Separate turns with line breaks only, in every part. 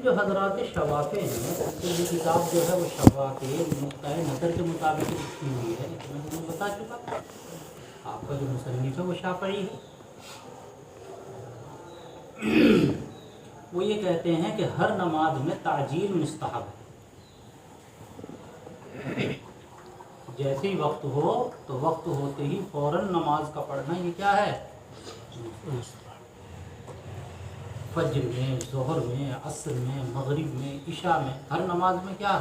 جو حضرات شوافے ہیں اس کی یہ کتاب جو ہے وہ شوافے نقطۂ نظر کے مطابق لکھی ہوئی ہے، لیکن میں تمہیں بتا چکا آپ کا جو مصنف ہے وہ شافعی ہے۔ وہ یہ کہتے ہیں کہ ہر نماز میں تعجیل مستحب ہے، جیسے ہی وقت ہو تو وقت ہوتے ہی فوراً نماز کا پڑھنا یہ کیا ہے؟ فجر میں، ظہر میں، عصر میں، مغرب میں، عشاء میں، ہر نماز میں کیا؟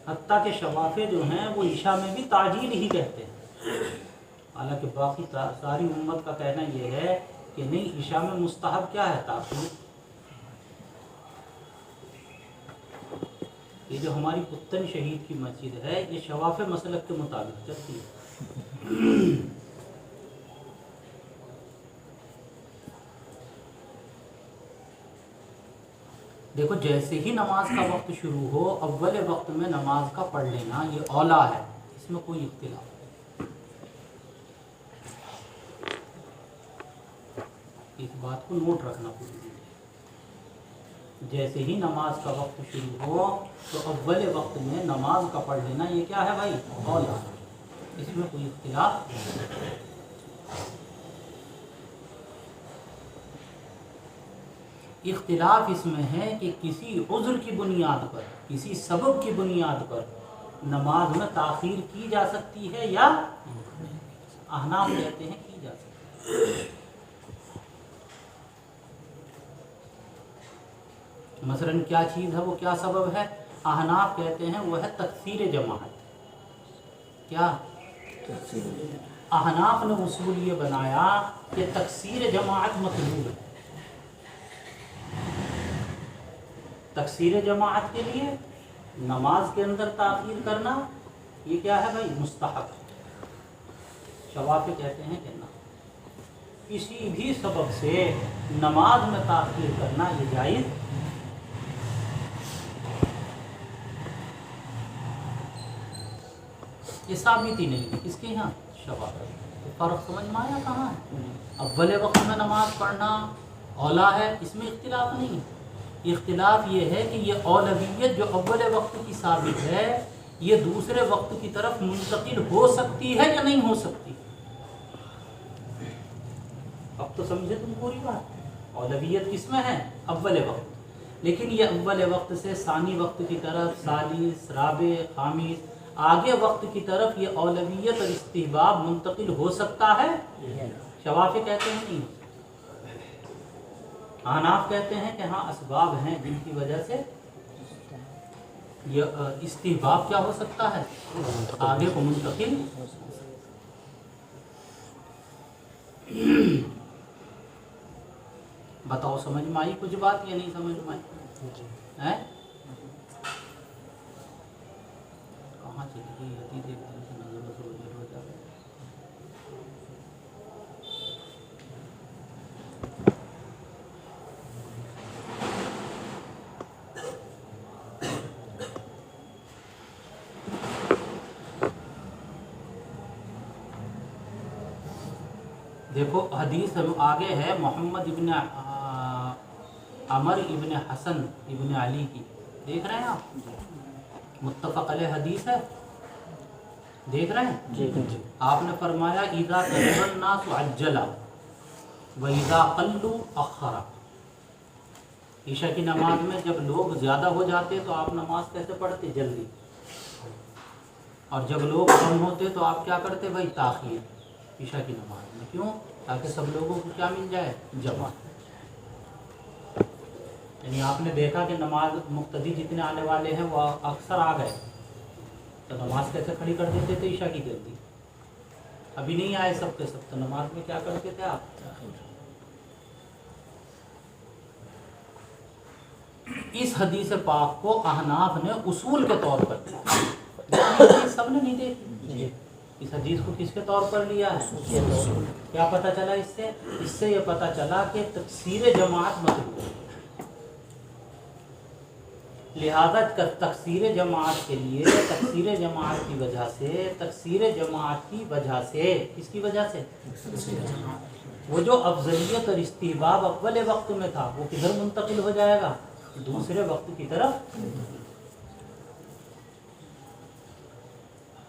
حتیٰ کہ شوافے جو ہیں وہ عشاء میں بھی تعجیل ہی کہتے ہیں، حالانکہ باقی ساری امت کا کہنا یہ ہے کہ نہیں، عشاء میں مستحب کیا ہے؟ تاخیر۔ یہ جو ہماری پتن شہید کی مسجد ہے یہ شوافے مسلک کے مطابق چلتی ہے۔ دیکھو جیسے ہی نماز کا وقت شروع ہو اول وقت میں نماز کا پڑھ لینا یہ اولا ہے، اس میں کوئی اختلاف نہیں، اس بات کو نوٹ رکھنا پوری۔ جیسے ہی نماز کا وقت شروع ہو تو اول وقت میں نماز کا پڑھ لینا یہ کیا ہے بھائی؟ اولا، اس میں کوئی اختلاف نہیں۔ اختلاف اس میں ہے کہ کسی عذر کی بنیاد پر، کسی سبب کی بنیاد پر نماز میں تاخیر کی جا سکتی ہے یا احناف کہتے ہیں کی جا سکتی ہے۔ مثلاً کیا چیز ہے وہ، کیا سبب ہے؟ احناف کہتے ہیں وہ ہے تکثیر جماعت۔ کیا؟ احناف نے اصول یہ بنایا کہ تکثیر جماعت مطلوب ہے، تکثیر جماعت کے لیے نماز کے اندر تاخیر کرنا یہ کیا ہے بھائی؟ مستحب ہے۔ شوافی کہتے ہیں کہ نہ، کسی بھی سبب سے نماز میں تاخیر کرنا یہ جائز، یہ ثابت ہی نہیں ہے کس کے یہاں؟ شوافی۔ تو فرق سمجھ میں آیا کہاں ہے؟ اول وقت میں نماز پڑھنا اولا ہے، اس میں اختلاف نہیں۔ اختلاف یہ ہے کہ یہ اولویت جو اول وقت کی ثابت ہے یہ دوسرے وقت کی طرف منتقل ہو سکتی ہے یا نہیں ہو سکتی؟ اب تو سمجھے تم پوری بات۔ اولویت کس میں ہے؟ اول وقت، لیکن یہ اول وقت سے ثانی وقت کی طرف، ثالث، رابع، خامس، آگے وقت کی طرف یہ اولویت اور استحباب منتقل ہو سکتا ہے؟ شوافی کہتے ہیں نہیں۔ احناف کہتے ہیں کہ ہاں اسباب ہیں جن کی وجہ سے یہ استحباب کیا ہو سکتا ہے؟ آگے کو منتقل۔ بتاؤ سمجھ میں آئی کچھ بات یا نہیں سمجھ میں آئی؟ کہاں چلی گئی حدیث؟ ایک دن سے نظر بس روزے ہو جاتا ہے۔ دیکھو حدیث آگے ہے محمد ابن عمر ابن حسن ابن علی کی، دیکھ رہے ہیں آپ؟ متفق علیہ حدیث ہے، دیکھ رہے ہیں؟ جی۔ آپ نے فرمایا اذا كثر الناس عجل واذا قلوا اخر۔ عشاء کی نماز میں جب لوگ زیادہ ہو جاتے تو آپ نماز کیسے پڑھتے؟ جلدی، اور جب لوگ کم ہوتے تو آپ کیا کرتے بھائی؟ تاخیر عشاء کی نماز میں۔ کیوں؟ تاکہ سب لوگوں کو کیا مل جائے؟ جماعت۔ یعنی آپ نے دیکھا کہ نماز مقتدی جتنے آنے والے ہیں وہ اکثر آ گئے تو نماز کیسے کھڑی کر دیتے تھے؟ عشاء کی جلدی۔ ابھی نہیں آئے سب کے سب تو نماز میں کیا کرتے تھے آپ؟ اس حدیث پاک کو احناف نے اصول کے طور پر دیا، سب نے نہیں دیکھی۔ اس حدیث کو کس کے طور پر لیا ہے؟ کیا پتہ چلا اس سے؟ اس سے یہ پتہ چلا کہ تکثیر جماعت مطلوب ہے، لہذا تکثیر جماعت کے لیے، تکثیر جماعت کی وجہ سے، تکثیر جماعت کی وجہ سے، کس کی وجہ سے؟ وہ جو افضلیت اور استحباب اول وقت میں تھا وہ کدھر منتقل ہو جائے گا؟ دوسرے وقت کی طرف۔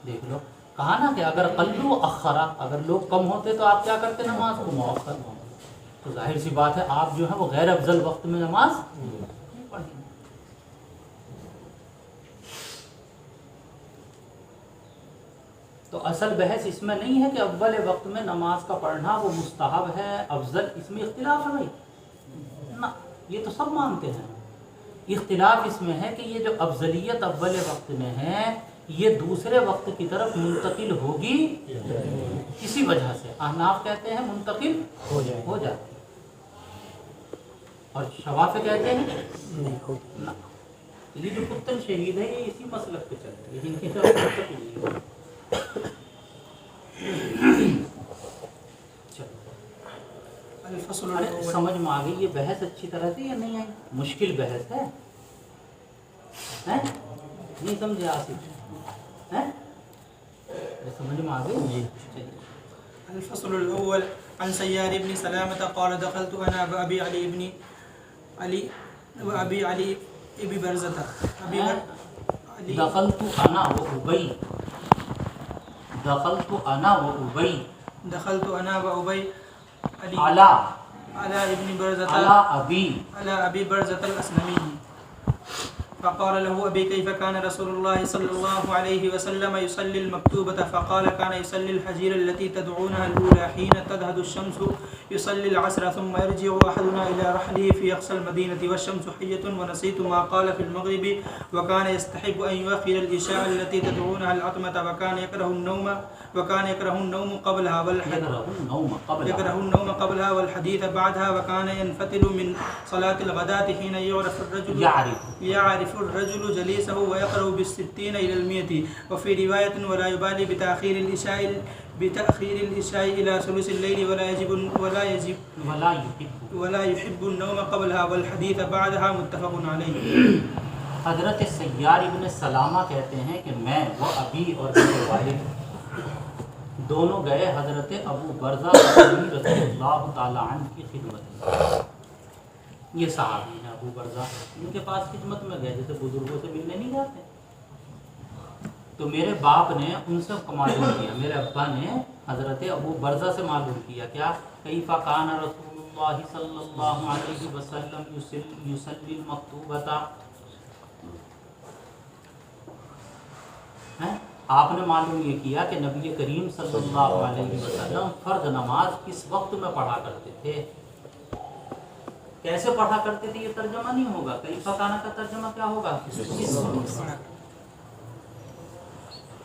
دیکھ لو کہا نا کہ اگر قلو اخرا، اگر لوگ کم ہوتے تو آپ کیا کرتے نماز کو مؤخر، تو ظاہر سی بات ہے آپ جو ہے وہ غیر افضل وقت میں نماز نہیں پڑھیں گے۔ تو اصل بحث اس میں نہیں ہے کہ اول وقت میں نماز کا پڑھنا وہ مستحب ہے افضل، اس میں اختلاف ہے بھائی نہ، یہ تو سب مانتے ہیں۔ اختلاف اس میں ہے کہ یہ جو افضلیت اول وقت میں ہے یہ دوسرے وقت کی طرف منتقل ہوگی کسی وجہ سے۔ احناف کہتے ہیں منتقل ہو جاتی، اور شوافی کہتے ہیں نہ۔ یہ جو پتن شہید ہے یہ اسی مسلک پہ چلتے ہیں، ان کی طرف منتقل نہیں ہوگی۔ سمجھ میں آ گئی یہ بحث اچھی طرح سے یا نہیں آئی؟ مشکل بحث ہے نہیں سمجھے آصف؟ سمجھ میں آ گئی؟
الفصل الاول عن سيار بن سلامة قال دخلت انا وابي علي ابي برزة
دخلت انا وابي على ابن برزة على ابي برزة الاسلمي فقال له ابي كيف كان رسول الله صلى الله عليه وسلم يصلي المكتوبة؟ فقال كان يصلي الحجير التي تدعونها الاولى حين تذهب الشمس، يصلي العصر ثم يرجع احدنا الى رحله في اقصى المدينة والشمس حية، ونسيت ما قال في المغرب، وكان يستحب ان يؤخر العشاء التي تدعونها العتمة، وكان يكره النوم قبلها والحديث بعدها، وكان ينفتل من صلاة الغداة حين يعرف الرجل جليسه ويقرأ بالستين إلى المئة، وفي رواية ولا يبالي بتأخير العشاء إلى ثلث الليل، ولا يحب النوم قبلها والحديث بعدها، متفق عليه۔ حضرت سیار ابن سلامہ کہتے ہیں کہ میں و ابی اور میرے والد دونوں گئے حضرت ابو برزہ رضی اللہ تعالی عنہ کی خدمت میں۔ یہ صحابی ہیں ابو برزہ، ان کے پاس خدمت میں گئے، جیسے بزرگوں سے ملنے نہیں جاتے۔ تو میرے باپ نے ان سے معلوم کیا، میرے ابا نے حضرت ابو برزہ سے معلوم کیا کیا کیف کان رسول اللہ صلی اللہ علیہ وسلم یصلی المکتوبۃ، آپ نے معلوم یہ کیا کہ نبی کریم صلی اللہ علیہ وسلم فرض نماز کس وقت میں پڑھا کرتے تھے، کیسے پڑھا کرتے تھے، یہ ترجمہ نہیں ہوگا۔ کیف کان کا ترجمہ کیا ہوگا؟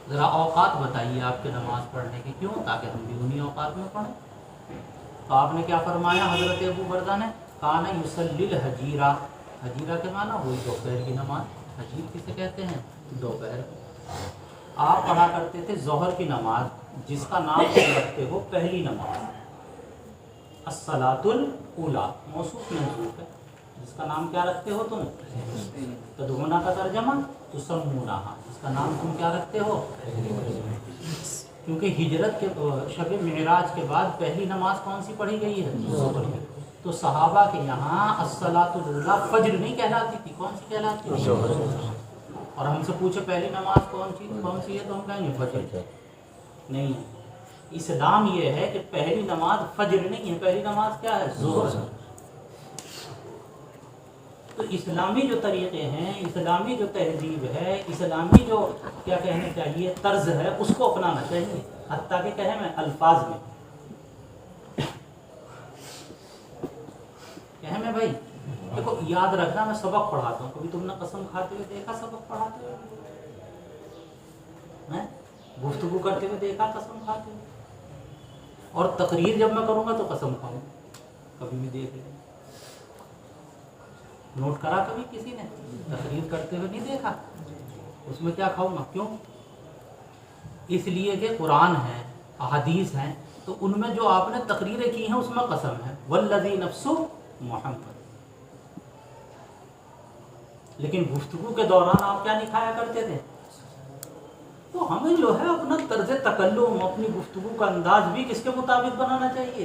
ذرا اوقات بتائیے آپ کے نماز پڑھنے کے، کیوں؟ تاکہ ہم بھی انہی اوقات میں پڑھیں۔ تو آپ نے کیا فرمایا حضرت ابو برزہ نے؟ کان یصلی الحجیرہ، حجیرہ کے معنی وہی دوپہر کی نماز، حجیر کسے کہتے ہیں؟ دوپہر۔ آپ پڑھا کرتے تھے ظہر کی نماز، جس کا نام تم رکھتے ہو پہلی نماز، الصلاۃ الاولیٰ، موصوف منصوب ہے، جس کا نام کیا رکھتے ہو تم؟ تدعونہ کا ترجمہ تسمونہا، جس کا نام تم کیا رکھتے ہو؟ کیونکہ ہجرت کے شب معراج کے بعد پہلی نماز کون سی پڑھی گئی ہے؟ ظہر کی۔ تو صحابہ کے یہاں الصلاۃ الاولیٰ فجر نہیں کہلاتی تھی، کون سی کہلاتی تھی؟ اور ہم سے پوچھے پہلی نماز کون سی ہے تو ہم کہیں گے فجر نہیں۔ اسلام یہ ہے کہ پہلی نماز فجر نہیں ہے، پہلی نماز کیا ہے؟ ظہر۔ تو اسلامی جو طریقے ہیں، اسلامی جو تہذیب ہے، اسلامی جو کیا کہنے چاہیے طرز ہے، اس کو اپنانا چاہیے، حتیٰ کہ کہیں میں الفاظ میں کہیں میں بھائی دیکھو یاد رکھنا، میں سبق پڑھاتا ہوں، کبھی تم نے قسم کھاتے ہوئے دیکھا سبق پڑھاتے ہوئے؟ میں گفتگو کرتے ہوئے دیکھا قسم کھاتے ہوئے؟ اور تقریر جب میں کروں گا تو قسم کھاؤں، کبھی بھی دیکھ لیں۔ نوٹ کرا کبھی کسی نے تقریر کرتے ہوئے نہیں دیکھا؟ اس میں کیا کھاؤں گا؟ کیوں؟ اس لیے کہ قرآن ہے، احادیث ہیں، تو ان میں جو آپ نے تقریریں کی ہیں اس میں قسم ہے، والذی نفس محمد۔ لیکن گفتگو کے دوران آپ کیا نہیں کھایا کرتے تھے؟ تو ہمیں جو ہے اپنا طرز تکلم، اپنی گفتگو کا انداز بھی کس کے مطابق بنانا چاہیے؟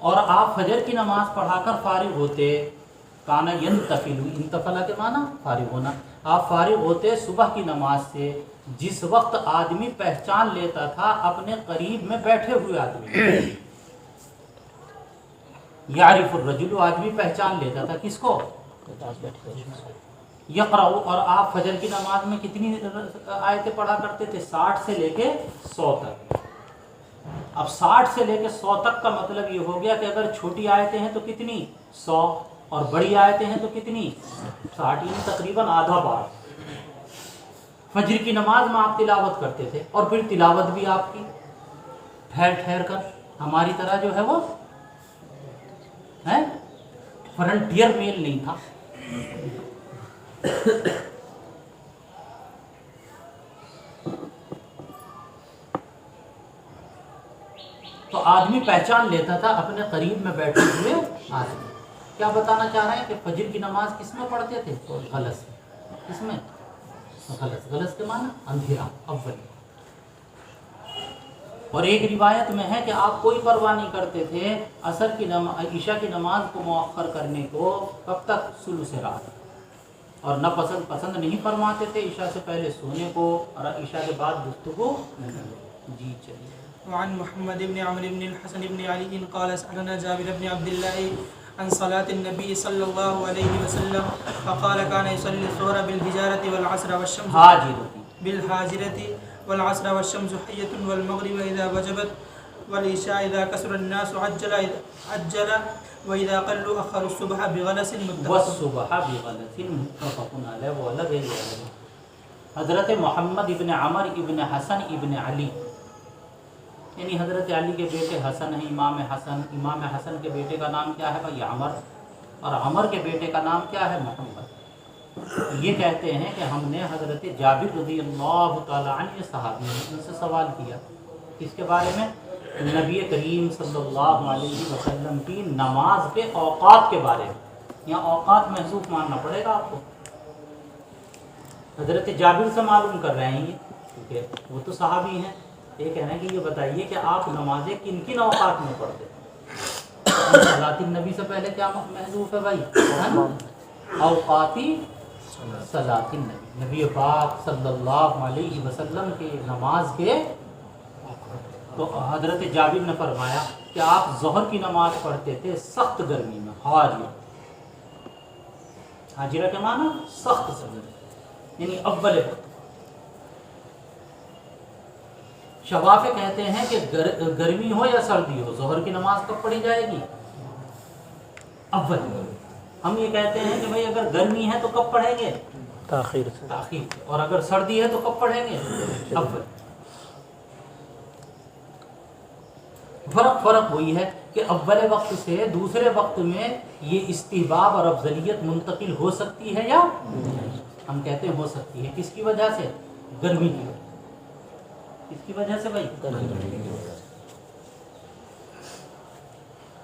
اور آپ فجر کی نماز پڑھا کر فارغ ہوتے، کانا ینتفل، انتفلا کے معنی فارغ ہونا، آپ فارغ ہوتے صبح کی نماز سے جس وقت آدمی پہچان لیتا تھا اپنے قریب میں بیٹھے ہوئے آدمی. یعرف الرجل، آدمی پہچان لیتا تھا کس کو؟ یقرأ، اور آپ فجر کی نماز میں کتنی آیتیں پڑھا کرتے تھے؟ 60 سے لے کے 100 تک. اب 60 سے لے کے 100 تک کا مطلب یہ ہو گیا کہ اگر چھوٹی آیتیں ہیں تو کتنی؟ 100، اور بڑی آیتیں ہیں تو کتنی؟ 60، یعنی تقریباً آدھا بار. فجر کی نماز میں آپ تلاوت کرتے تھے، اور پھر تلاوت بھی آپ کی ٹھہر ٹھہر کر، ہماری طرح جو ہے وہ فرنٹیئر میل نہیں تھا. تو آدمی پہچان لیتا تھا اپنے قریب میں بیٹھے ہوئے آدمی. کیا بتانا چاہ رہے ہیں کہ فجر کی نماز کس میں پڑھتے تھے؟ غلس. کس میں؟ غلس. غلس کے معنی اندھیرا اول. اور ایک روایت میں ہے کہ آپ کوئی پرواہ نہیں کرتے تھے عصر کی عشاء کی نماز کو مؤخر کرنے کو. کب تک؟ ثلث رات. اور نہ پسند نہیں فرماتے تھے عشاء سے پہلے سونے کو، اور عشاء کے بعد گفتگو. جی چلیے.
وعن محمد بن عمرو بن الحسن بن علي قال سألنا جابر بن عبد الله عن صلاة النبي صلى الله عليه وسلم فقال كان يصلي الظهر بالحجارة والعصر والشمس بالحاجرة والعصر والشمس حية والمغرب إذا وجبت والعشاء إذا كسر الناس عجل وإذا قلوا أخر الصبح بغلس
والصبح بغلس متفق علیہ. وہ الگ ہے. حضرت محمد ابن عمر ابن حسن ابن علی، یعنی حضرت علی کے بیٹے حسن ہیں، امام حسن. امام حسن کے بیٹے کا نام کیا ہے بھائی؟ عمر. اور عمر کے بیٹے کا نام کیا ہے؟ محمد. یہ کہتے ہیں کہ ہم نے حضرت جابر رضی اللہ تعالی عنہ صحابی ہیں، ان سے سوال کیا کس کے بارے میں؟ نبی کریم صلی اللہ علیہ وسلم کی نماز کے اوقات کے بارے میں. یہاں اوقات محذوف ماننا پڑے گا آپ کو. حضرت جابر سے معلوم کر رہے ہیں یہ، کیونکہ وہ تو صحابی ہیں. یہ کہنا ہے کہ یہ بتائیے کہ آپ نمازیں کن کن اوقات میں پڑھتے ہیں؟ صلاۃ النبی سے پہلے کیا محذوف ہے بھائی؟ اوقاتی صلاۃ النبی، نبی پاک صلی اللہ علیہ وسلم کے نماز کے. تو حضرت جابر نے فرمایا کہ آپ ظہر کی نماز پڑھتے تھے سخت گرمی میں، حاجرہ کے معنی سخت گرمی، یعنی اول وقت. شوافے کہتے ہیں کہ گرمی ہو یا سردی ہو ظہر کی نماز کب پڑھی جائے گی؟ اول. ہم یہ کہتے ہیں کہ بھئی اگر گرمی ہے تو کب پڑھیں گے؟ تاخیر سے. اور اگر سردی ہے تو کب پڑھیں گے؟ اول. فرق وہی ہے کہ اول وقت سے دوسرے وقت میں یہ استحباب اور افضلیت منتقل ہو سکتی ہے یا ہم کہتے ہیں ہو سکتی ہے. کس کی وجہ سے؟ گرمی کی وجہ. کس کی وجہ سے بھائی؟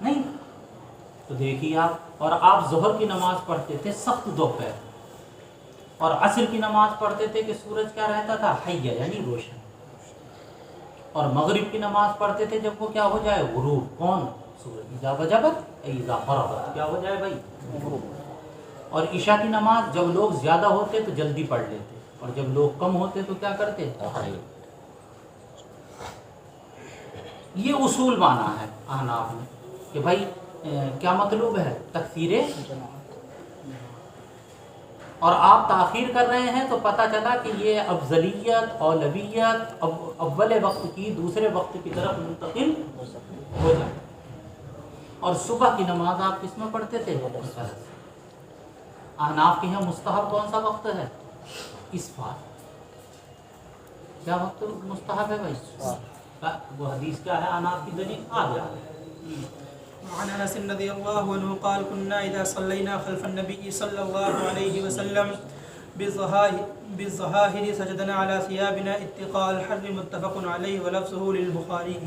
نہیں تو دیکھیے آپ. اور آپ ظہر کی نماز پڑھتے تھے سخت دوپہر، اور عصر کی نماز پڑھتے تھے کہ سورج کیا رہتا تھا؟ حیہ، یعنی روشن. اور مغرب کی نماز پڑھتے تھے جب وہ کیا ہو جائے؟ غروب. کون؟ سورج. اذا وجبت اذا غربت، کیا ہو جائے بھائی؟ غروب. اور عشاء کی نماز جب لوگ زیادہ ہوتے تو جلدی پڑھ لیتے، اور جب لوگ کم ہوتے تو کیا کرتے؟ یہ اصول مانا ہے احناف نے کہ بھائی کیا مطلوب ہے؟ تکثیر. اور آپ تاخیر کر رہے ہیں تو پتہ چلا کہ یہ افضلیت، اولویت اول وقت کی دوسرے وقت کی طرف منتقل ہو جائے. اور صبح کی نماز آپ کس میں پڑھتے تھے؟ احناف کے یہاں مستحب کون سا وقت ہے؟ اسفار. کیا وقت مستحب ہے بھائی؟ وہ حدیث کیا ہے احناف کی دلیل؟ آ گیا.
وعن انس رضي الله عنه قال كنا اذا صلينا خلف النبي صلى الله عليه وسلم بالظهائر سجدنا على ثيابنا اتقاء الحر متفق عليه ولفظه للبخاري.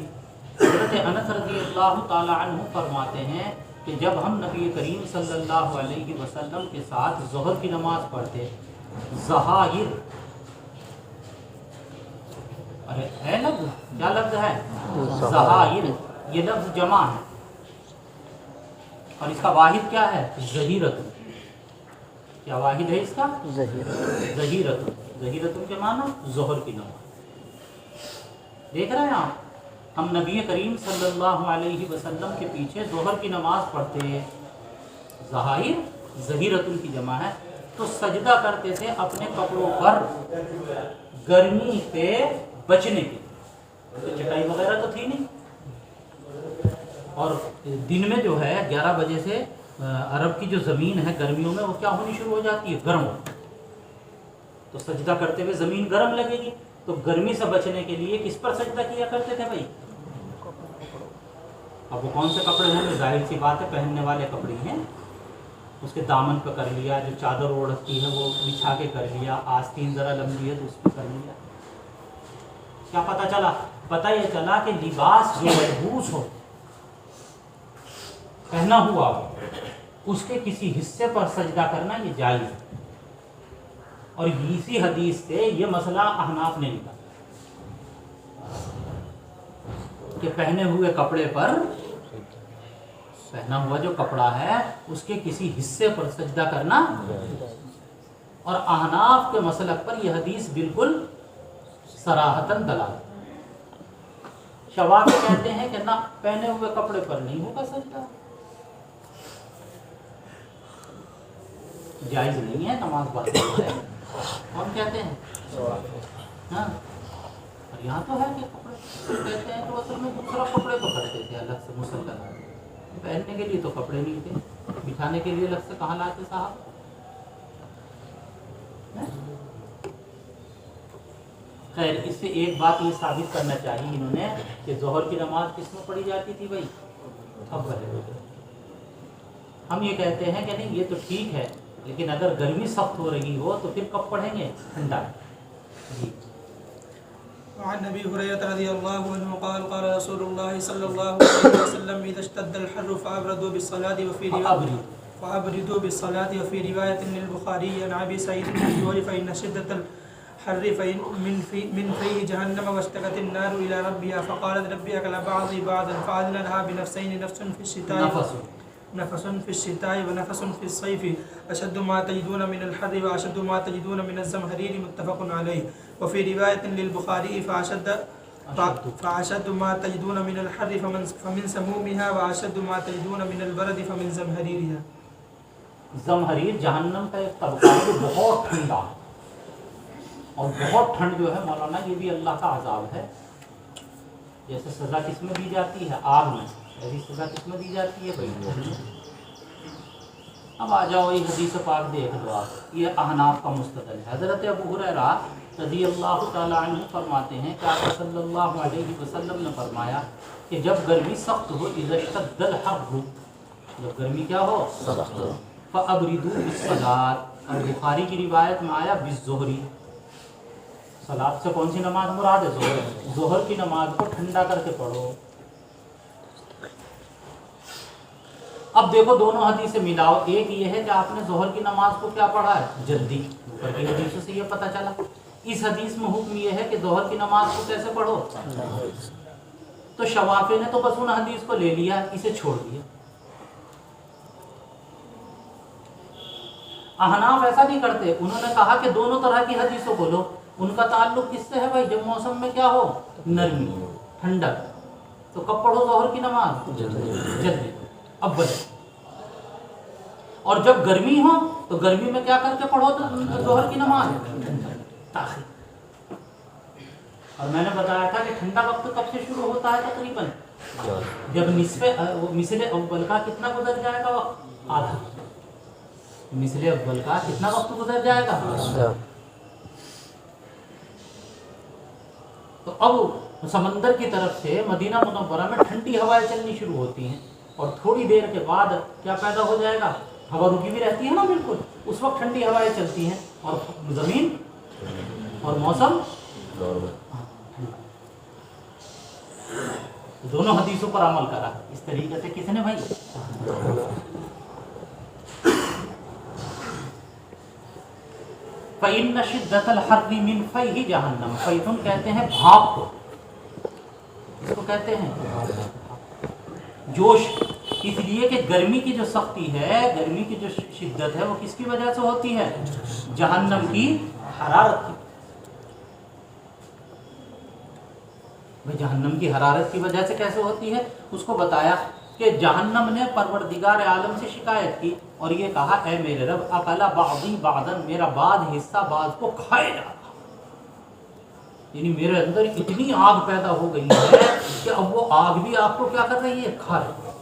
حضرت انس رضی اللہ تعالی عنہ فرماتے ہیں کہ جب ہم نبی کریم صلی اللہ علیہ وسلم کے ساتھ ظہر کی نماز پڑھتے، ظہائر، ارے ہے لفظ، کیا لفظ ہے؟ ظہائر، یہ لفظ جمع ہے اور اس کا واحد کیا ہے؟ ظہیرۃ. کیا واحد ہے اس کا؟ ظہیرۃ. ظہیرۃ کے معنی ظہر کی نماز. دیکھ رہے ہیں آپ، ہم نبی کریم صلی اللہ علیہ وسلم کے پیچھے ظہر کی نماز پڑھتے ہیں. ظہائر ظہیرۃ کی جمع ہے. تو سجدہ کرتے تھے اپنے کپڑوں پر گرمی سے بچنے کی. تو چٹائی وغیرہ تو تھی نہیں، اور دن میں جو ہے 11 بجے سے عرب کی جو زمین ہے گرمیوں میں وہ کیا ہونی شروع ہو جاتی ہے؟ گرم. تو سجدہ کرتے ہوئے زمین گرم لگے گی. تو گرمی سے بچنے کے لیے کس پر سجدہ کیا کرتے تھے بھائی؟ اب وہ کون سے کپڑے ہوں گے؟ ظاہر سی بات ہے پہننے والے کپڑے ہیں. اس کے دامن پہ کر لیا، جو چادر اوڑھتی ہے وہ بچھا کے کر لیا، آستین ذرا لمبی ہے تو اس پہ کر لیا. کیا پتہ چلا؟ پتہ یہ چلا کہ لباس جو ملبوس ہو، پہنا ہوا ہو، اس کے کسی حصے پر سجدہ کرنا یہ جائز ہے. اور اسی حدیث سے یہ مسئلہ احناف نے لکھا کہ پہنے ہوئے کپڑے پر، پہنا ہوا جو کپڑا ہے اس کے کسی حصے پر سجدہ کرنا. اور احناف کے مسلک پر یہ حدیث بالکل صراحتاً دلالت. شوافی کہتے ہیں کہ نہ، پہنے ہوئے کپڑے پر نہیں ہوگا سجدہ، جائز نہیں ہے، نماز باطل ہے. کون کہتے ہیں؟ ہاں. اور یہاں تو ہے کہ کپڑے کہتے ہیں کہ وہ اصل میں دوسرا کپڑے تو کرتے تھے الگ سے مسلمان. پہننے کے لیے تو کپڑے نہیں تھے، بچھانے کے لیے الگ سے کہاں لاتے صاحب؟ خیر، اس سے ایک بات یہ ثابت کرنا چاہیے انہوں نے کہ ظہر کی نماز کس میں پڑھی جاتی تھی بھائی؟ اول. ہم یہ کہتے ہیں کہ نہیں یہ تو ٹھیک ہے، لیکن اگر گرمی سخت ہو رہی ہو تو پھر کب پڑھیں گے؟ ٹھنڈا. جی.
وعن ابي هريره رضي الله عنه قال قال رسول الله صلى الله عليه وسلم اذا اشتد الحر فابردوا بالصلاه وفي روايه للبخاري عن ابي سعيد الخدري فان شده الحر من فيه جهنم واشتكت النار الى ربها فقالت ربي اكل بعضي بعضا فاذن لها بنفسين، نفس في الشتاء ونفس في الصيف أشد ما تجدون من الحر وأشد ما تجدون من الزمهرير متفق عليه. وفي رواية للبخاري فأشد ما تجدون من الحر فمن سمومها وأشد ما تجدون من البرد فمن زمهريرها.
زمہریر جہنم کا ایک طبقہ ہے جو بہت ٹھنڈا، اور بہت ٹھنڈ جو ہے مولانا یہ بھی اللہ کا عذاب ہے. جیسے سزا کس میں دی جاتی ہے؟ آگ میں. ایسی سزا کس میں دی جاتی ہے بھائی؟ اب آ جاؤ یہ حدیث پاک دیکھ لو آپ، یہ احناف کا مستدل ہے. حضرت ابو ہریرہ رضی اللہ تعالیٰ عنہ فرماتے ہیں کہ آپ صلی اللہ علیہ وسلم نے فرمایا کہ جب گرمی سخت ہو، اذا اشتد الحر، جب گرمی کیا ہو؟ سخت. فابردوا بالصلاۃ، اور بخاری کی روایت میں آیا بالظہری. صلاۃ سے کون سی نماز مراد ہے؟ ظہر. ظہر کی نماز کو ٹھنڈا کر کے پڑھو. اب دیکھو دونوں حدیثیں ملاؤ. ایک یہ ہے کہ آپ نے ظہر کی نماز کو کیا پڑھا ہے؟ جلدی. اوپر کی حدیثوں سے یہ پتہ چلا. اس حدیث میں حکم یہ ہے کہ ظہر کی نماز کو کیسے پڑھو؟ تو شوافی نے تو بس ان حدیث کو لے لیا، اسے چھوڑ دیا. احناف ایسا نہیں کرتے، انہوں نے کہا کہ دونوں طرح کی حدیثوں کو لو. ان کا تعلق کس سے ہے بھائی؟ جب موسم میں کیا ہو؟ نرمی، ٹھنڈک. تو کب پڑھو ظہر کی نماز؟ جلدی. اب بس. اور جب گرمی ہو تو گرمی میں کیا کر کے پڑھو ظہر کی نماز؟ تاخیر. اور میں نے بتایا تھا کہ ٹھنڈا وقت کب سے شروع ہوتا ہے تقریباً؟ جب مثل اول کا کتنا گزر جائے گا وقت؟ آدھا. مثل اول کا کتنا وقت گزر جائے گا؟ تو اب سمندر کی طرف سے مدینہ منورہ میں ٹھنڈی ہوائیں چلنی شروع ہوتی ہیں، اور تھوڑی دیر کے بعد کیا پیدا ہو جائے گا؟ ہوا رکی ہوئی رہتی ہے نا بالکل، اس وقت ٹھنڈی ہوائیں چلتی ہیں اور زمین اور موسم. دونوں حدیثوں پر عمل کرا اس طریقے سے. کس نے بھائی؟ فَإِنَّ شِدَّةَ الْحَرِّ مِنْ فَيْهِ جَهَنَّمَ. فَيْتُن کہتے ہیں بھاپ کو. اس کو کہتے ہیں جوش، اس لیے کہ گرمی کی جو سختی ہے، گرمی کی جو شدت ہے وہ کس کی وجہ سے ہوتی ہے؟ جہنم کی حرارت کی۔ جہنم کی حرارت کی وجہ سے کیسے ہوتی ہے؟ اس کو بتایا کہ جہنم نے پروردگار عالم سے شکایت کی اور یہ کہا اے میرے رب اکل بعضی بعضا، میرا بعض حصہ بعض کو کھائے جا رہا، یعنی میرے اندر اتنی آگ پیدا ہو گئی ہے کہ اب وہ آگ بھی آپ کو کیا کر رہی ہے؟ کھا رہی ہے۔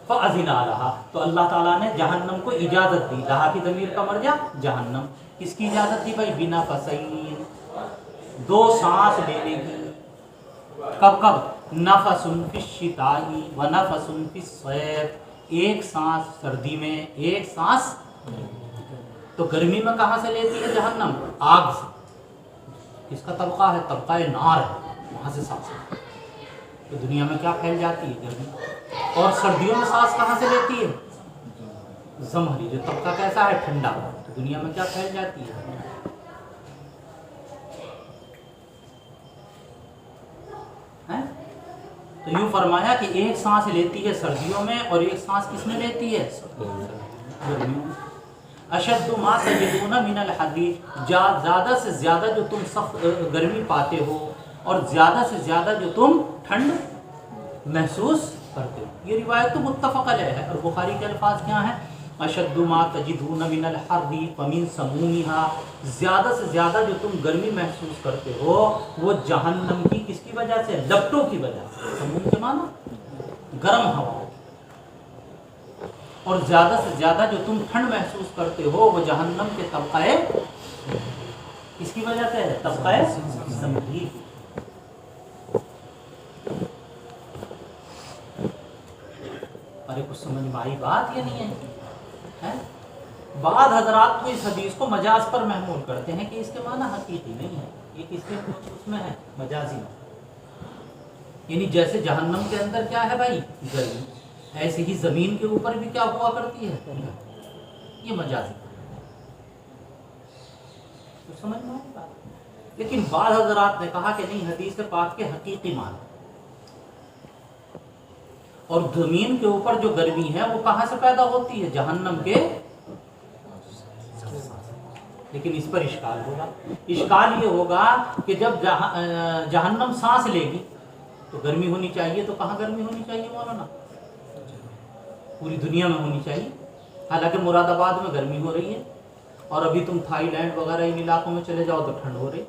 فَأَذِنَ لَهَا، تو اللہ تعالیٰ نے جہنم کو اجازت دی، لہا کی ضمیر کا مرجع جہنم، کس کی اجازت دی بھائی؟ بِنَفَسَيْن، 2 سانس لینے کی۔ کب کب؟ نفس فی الشتاء و نفس فی الصیف، ایک سانس سردی میں، ایک سانس۔ تو گرمی میں کہاں سے لیتی ہے جہنم؟ آگ سے۔ کس کا طبقہ ہے؟ طبقہ نار ہے، وہاں سے سانس لیتی ہے۔ تو دنیا میں کیا پھیل جاتی ہے؟ گرمی۔ اور سردیوں میں سانس کہاں سے لیتی ہے؟ زمہری، جو طبقہ کیسا ہے؟ ٹھنڈا۔ تو دنیا میں کیا پھیل جاتی ہے؟ تو یوں فرمایا کہ ایک سانس لیتی ہے سردیوں میں اور ایک سانس کس میں لیتی ہے؟ گرمیوں میں۔ اشد ما تجدون من الحدید، زیادہ سے زیادہ جو تم سخت گرمی پاتے ہو اور زیادہ سے زیادہ جو تم ٹھنڈ محسوس کرتے ہو۔ یہ روایت تو متفق علیہ ہے، اور بخاری کے الفاظ کیا ہیں؟ اشد ما تجدون من الحر فمن سمومها، زیادہ سے زیادہ جو تم گرمی محسوس کرتے ہو وہ جہنم کی کس کی وجہ سے؟ لپٹوں کی وجہ سے۔ سموم کے معنی گرم ہوا، اور زیادہ سے زیادہ جو تم ٹھنڈ محسوس کرتے ہو وہ جہنم کے طبقہ کس کی وجہ سے ہے؟ طبقہ زمہری۔ ارے کچھ سمجھ میں آئی بات یا نہیں ہے؟ بعض حضرات تو اس حدیث کو مجاز پر محمول کرتے ہیں کہ اس کے معنی حقیقی نہیں ہے، یہ کس کے اس میں ہے؟ مجازی میں۔ یعنی جیسے جہنم کے اندر کیا ہے بھائی؟ گرمی، ایسے ہی زمین کے اوپر بھی کیا ہوا کرتی ہے؟ یہ مجازی۔ تو سمجھ میں آئی بات؟ لیکن بعض حضرات نے کہا کہ نہیں، حدیث پاک کے حقیقی معنی، اور زمین کے اوپر جو گرمی ہے وہ کہاں سے پیدا ہوتی ہے؟ جہنم کے۔ لیکن اس پر اشکال ہوگا۔ اشکال یہ ہوگا کہ جب جہنم سانس لے گی تو گرمی ہونی چاہیے، تو کہاں گرمی ہونی چاہیے مولانا؟ پوری دنیا میں ہونی چاہیے۔ حالانکہ مراد آباد میں گرمی ہو رہی ہے، اور ابھی تم تھائی لینڈ وغیرہ ان علاقوں میں چلے جاؤ تو ٹھنڈ ہو رہی۔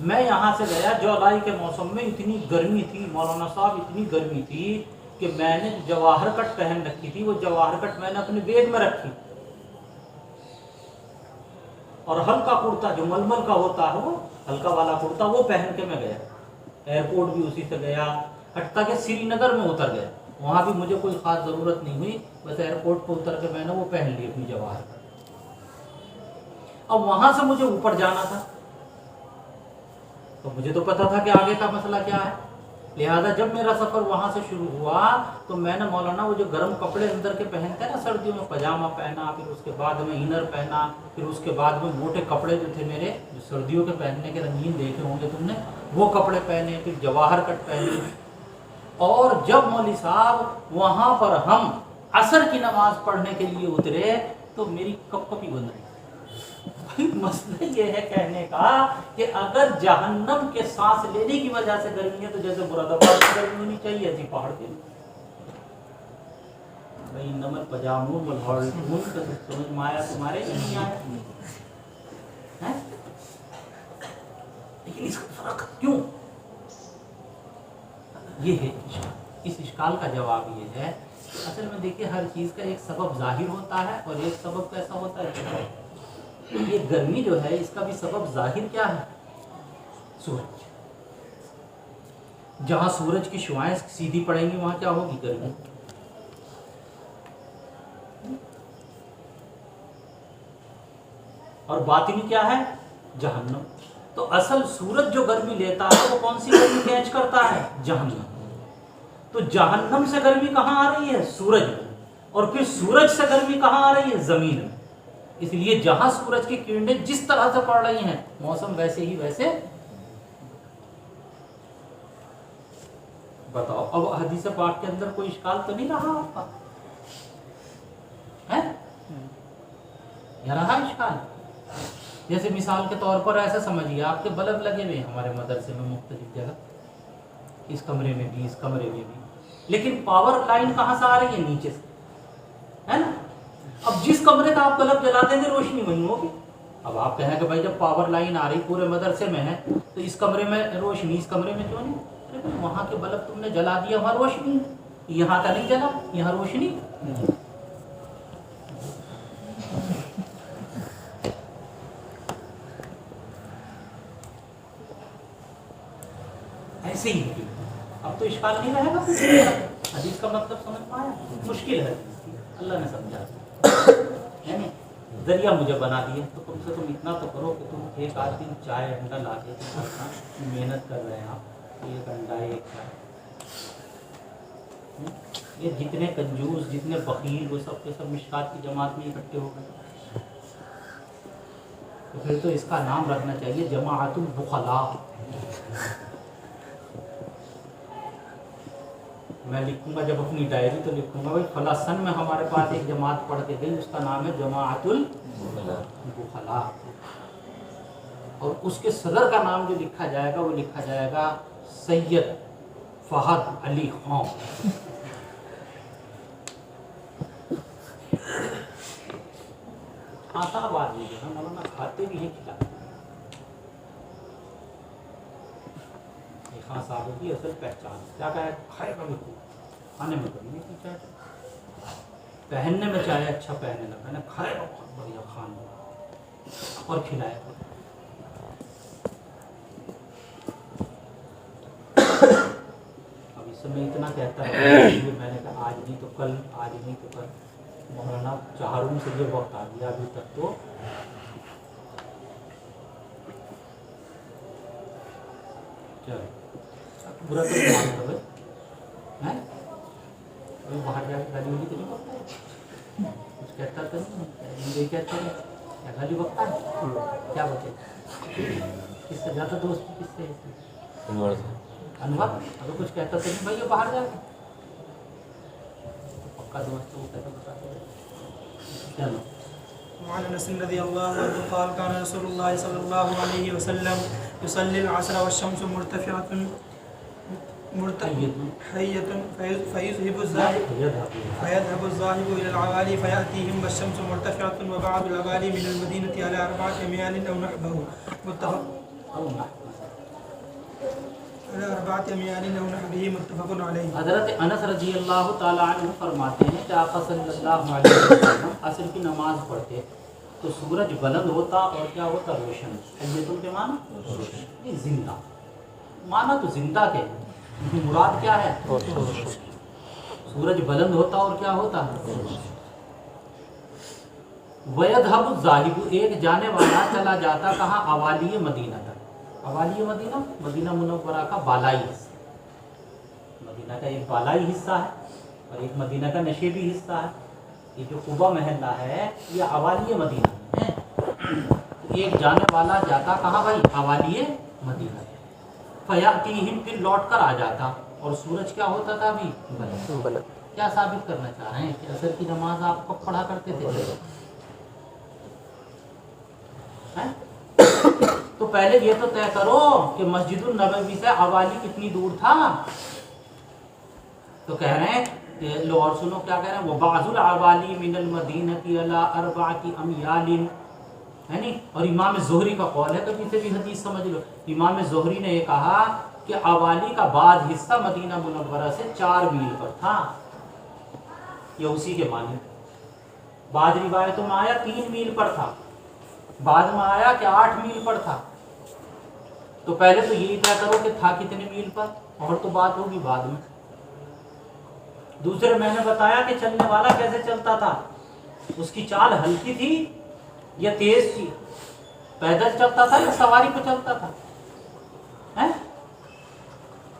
میں یہاں سے گیا جولائی کے موسم میں، اتنی گرمی تھی مولانا صاحب، اتنی گرمی تھی کہ میں نے جواہر کٹ پہن رکھی تھی، وہ جواہر کٹ میں نے اپنے بیگ میں رکھی، اور ہلکا کرتا جو ململ کا ہوتا ہے، وہ ہلکا والا کرتا وہ پہن کے میں گیا۔ ایئرپورٹ بھی اسی سے گیا، حتیٰ کہ سری نگر میں اتر گیا، وہاں بھی مجھے کوئی خاص ضرورت نہیں ہوئی، بس ایئرپورٹ پہ اتر کے میں نے وہ پہن لی اپنی جواہر کٹ۔ اب وہاں سے مجھے اوپر جانا تھا، تو مجھے تو پتا تھا کہ آگے کا مسئلہ کیا ہے، لہذا جب میرا سفر وہاں سے شروع ہوا تو میں نے مولانا وہ جو گرم کپڑے اندر کے پہنتے ہیں نا سردیوں میں، پاجامہ پہنا، پھر اس کے بعد میں انر پہنا، پھر اس کے بعد میں موٹے کپڑے جو تھے میرے، جو سردیوں کے پہننے کے رنگین دیکھے ہوں گے تم نے، وہ کپڑے پہنے، پھر جواہر کٹ پہنے۔ اور جب مولوی صاحب وہاں پر ہم عصر کی نماز پڑھنے کے لیے اترے تو میری کپ کپی بن رہی۔ مسئلہ یہ ہے کہنے کا کہ اگر جہنم کے سانس لینے کی وجہ سے گرمی ہے تو جیسے مراد آباد میں گرمی ہونی چاہیے ایسی پہاڑ کے بھائی نمر پجاموں ملہون کا سمجھ میں آیا تمہارے ہی نہیں آیا؟ لیکن اس کا فرق کیوں؟ یہ ہے اس اشکال کا جواب یہ ہے کہ اصل میں دیکھیے ہر چیز کا ایک سبب ظاہر ہوتا ہے اور ایک سبب کیسا ہوتا ہے۔ یہ گرمی جو ہے اس کا بھی سبب ظاہر کیا ہے؟ سورج۔ جہاں سورج کی شعاعیں سیدھی پڑیں گی وہاں کیا ہوگی؟ گرمی۔ اور باطنی کیا ہے؟ جہنم۔ تو اصل سورج جو گرمی لیتا ہے وہ کون سی گرمی کیچ کرتا ہے؟ جہنم۔ تو جہنم سے گرمی کہاں آ رہی ہے؟ سورج میں۔ اور پھر سورج سے گرمی کہاں آ رہی ہے؟ زمین میں۔ اس لیے جہاں سورج کی کرنیں جس طرح سے پڑ رہی ہیں موسم ویسے ہی ویسے. بتاؤ اب حدیث پاک کے اندر کوئی اشکال تو نہیں رہا آپ کا ہے یا رہا اشکال؟ جیسے مثال کے طور پر ایسا سمجھیے آپ کے بلب لگے ہوئے ہیں ہمارے مدرسے میں مختلف جگہ، اس کمرے میں بھی اس کمرے میں بھی، لیکن پاور لائن کہاں سے آ رہی ہے؟ نیچے سے، ہے نا؟ اب جس کمرے کا آپ بلب جلا دیں گے روشنی وہیں ہوگی. اب آپ کہیں کہ بھائی جب پاور لائن آ رہی پورے مدرسے میں ہے تو اس کمرے میں روشنی، اس کمرے میں کیوں نہیں؟ ارے بھائی وہاں کے بلب تم نے جلا دیا وہاں روشنی، یہاں کا نہیں جلا یہاں روشنی. ایسے ہی ہے. اب تو اشکال نہیں رہے گا. حدیث کا مطلب سمجھ پایا؟ مشکل ہے اللہ نے سمجھا ہے نا. ذریعہ مجھے بنا دیا تو کم سے کم اتنا تو کرو کہ تم ایک آدھ دن چائے انڈا لا کے محنت کر رہے ہیں آپ، ایک انڈا ایک چائے. یہ جتنے کنجوس جتنے بخیل وہ سب کے سب مشکات کی جماعت میں اکٹھے ہو گئے. تو پھر تو اس کا نام رکھنا چاہیے جماعت البخلاء. میں لکھوں گا جب اپنی ڈائری تو لکھوں گا بھائی فلاں سن میں ہمارے پاس ایک جماعت پڑھ کے گئی، اس کا نام ہے جماعت البخلاء. اور اس کے صدر کا نام جو لکھا جائے گا وہ لکھا جائے گا سید فہد علی خان. کھاتا آدمی جو ہے مولانا کھاتے بھی ہیں کھلاتے. خان صاحب کی اصل پہچان کیا کہا ہے؟ کھائے گا بالکل، کھانے میں کبھی نہیں پوچھا، پہننے میں چاہے اچھا پہننے لگا نا، کھائے گا بہت بڑھیا کھانا اور کھلائے گا. اب اس سے میں اتنا کہتا ہے میں نے کہا آج نہیں تو کل، آج نہیں تو کل. مولانا چہاروں سے یہ وقت آ گیا ابھی تک تو چلو برا تو نہیں مانتا بھائی، باہر جا کے گالی ہوگی تو نہیں بکتا ہے، کچھ کہتا تو نہیں کہتا ہے کیا گالی بکتا ہے؟ کیا بچے کس سے زیادہ دوست کس سے؟ انور. اگر کچھ کہتا تو نہیں بھائی باہر جا کے پکا دوست وہ کہتا بتا. چلو.
وعن انس رضی اللہ عنہ قال كان رسول الله صلی اللہ علیہ وسلم يصلي العصر والشمس مرتفعة حية فيذهب الذاهب إلى العوالي فيأتيهم والشمس مرتفعة وبعض العوالي من المدينة على 4 أميال أو نحوه متفق علیہ.
حضرت انس رضی اللہ تعالیٰ عنہ فرماتے ہیں کہ آقا صلی اللہ علیہ وسلم عصر کی نماز پڑھتے تو سورج بلند ہوتا اور کیا ہوتا؟ روشن. حیتن کے معنی زندہ، معنی تو زندہ کے، مراد کیا ہے؟ سورج بلند ہوتا اور کیا ہوتا؟ وَيَذْهَبُ الذَّاهِبُ ایک جانے والا چلا جاتا کہاں؟ اوالی مدینہ تک. اوالی مدینہ مدینہ منورہ کا بالائی حصہ، مدینہ کا ایک بالائی حصہ ہے اور ایک مدینہ کا نشیبی حصہ ہے. یہ جو قبا محلہ ہے یہ اوالی مدینہ ہے. ایک جانے والا جاتا کہاں بھائی؟ اوالی مدینہ. فیاتیہم پھر لوٹ کر آ جاتا اور سورج کیا ہوتا تھا ابھی؟ بلند. کیا ثابت کرنا چاہ رہے ہیں کہ عصر کی نماز آپ کب پڑھا کرتے تھے؟ تو پہلے یہ تو طے کرو کہ مسجد النبوی سے اوالی کتنی دور تھا. تو کہہ رہے ہیں کہ لو اور سنو کیا کہہ رہے ہیں، وَبَعْضُ الْعَوَالِي مِنَ الْمَدِينَةِ عَلَىٰ 4 أَمْيَالٍ ہے نہیں. اور امام زہری کا قول ہے، کبھی سے بھی حدیث سمجھ لو. امام زہری نے یہ کہا کہ اوالی کا بعض حصہ مدینہ منورہ سے 4 میل پر تھا. یہ اسی کے معنی. بعض روایتوں میں آیا 3 میل پر تھا، بعد میں آیا کہ 8 میل پر تھا. تو پہلے تو یہی طے کرو کہ تھا کتنے میل پر، اور تو بات ہوگی بعد میں. دوسرے میں نے بتایا کہ چلنے والا کیسے چلتا تھا، اس کی چال ہلکی تھی یا تیز تھی، پیدل چلتا تھا یا سواری پہ چلتا تھا.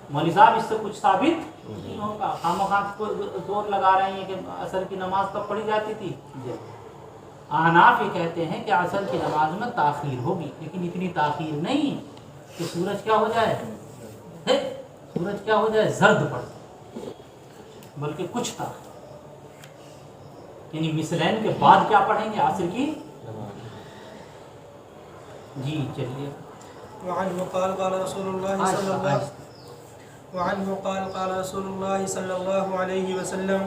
مولوی صاحب اس سے کچھ ثابت نہیں ہوگا. خامخواہ کو زور لگا رہے ہیں کہ عصر کی نماز کب پڑھی جاتی تھی. احناف یہ کہتے ہیں کہ عصر کی نماز میں تاخیر ہوگی، لیکن اتنی تاخیر نہیں کہ سورج کیا ہو جائے، سورج کیا ہو جائے، زرد پڑ جائے، بلکہ کچھ تاخیر، یعنی مثلین کے بعد کیا پڑھیں گے، عصر کی. جی چلیے.
وعنه قال قال رسول الله صلى الله عليه وسلم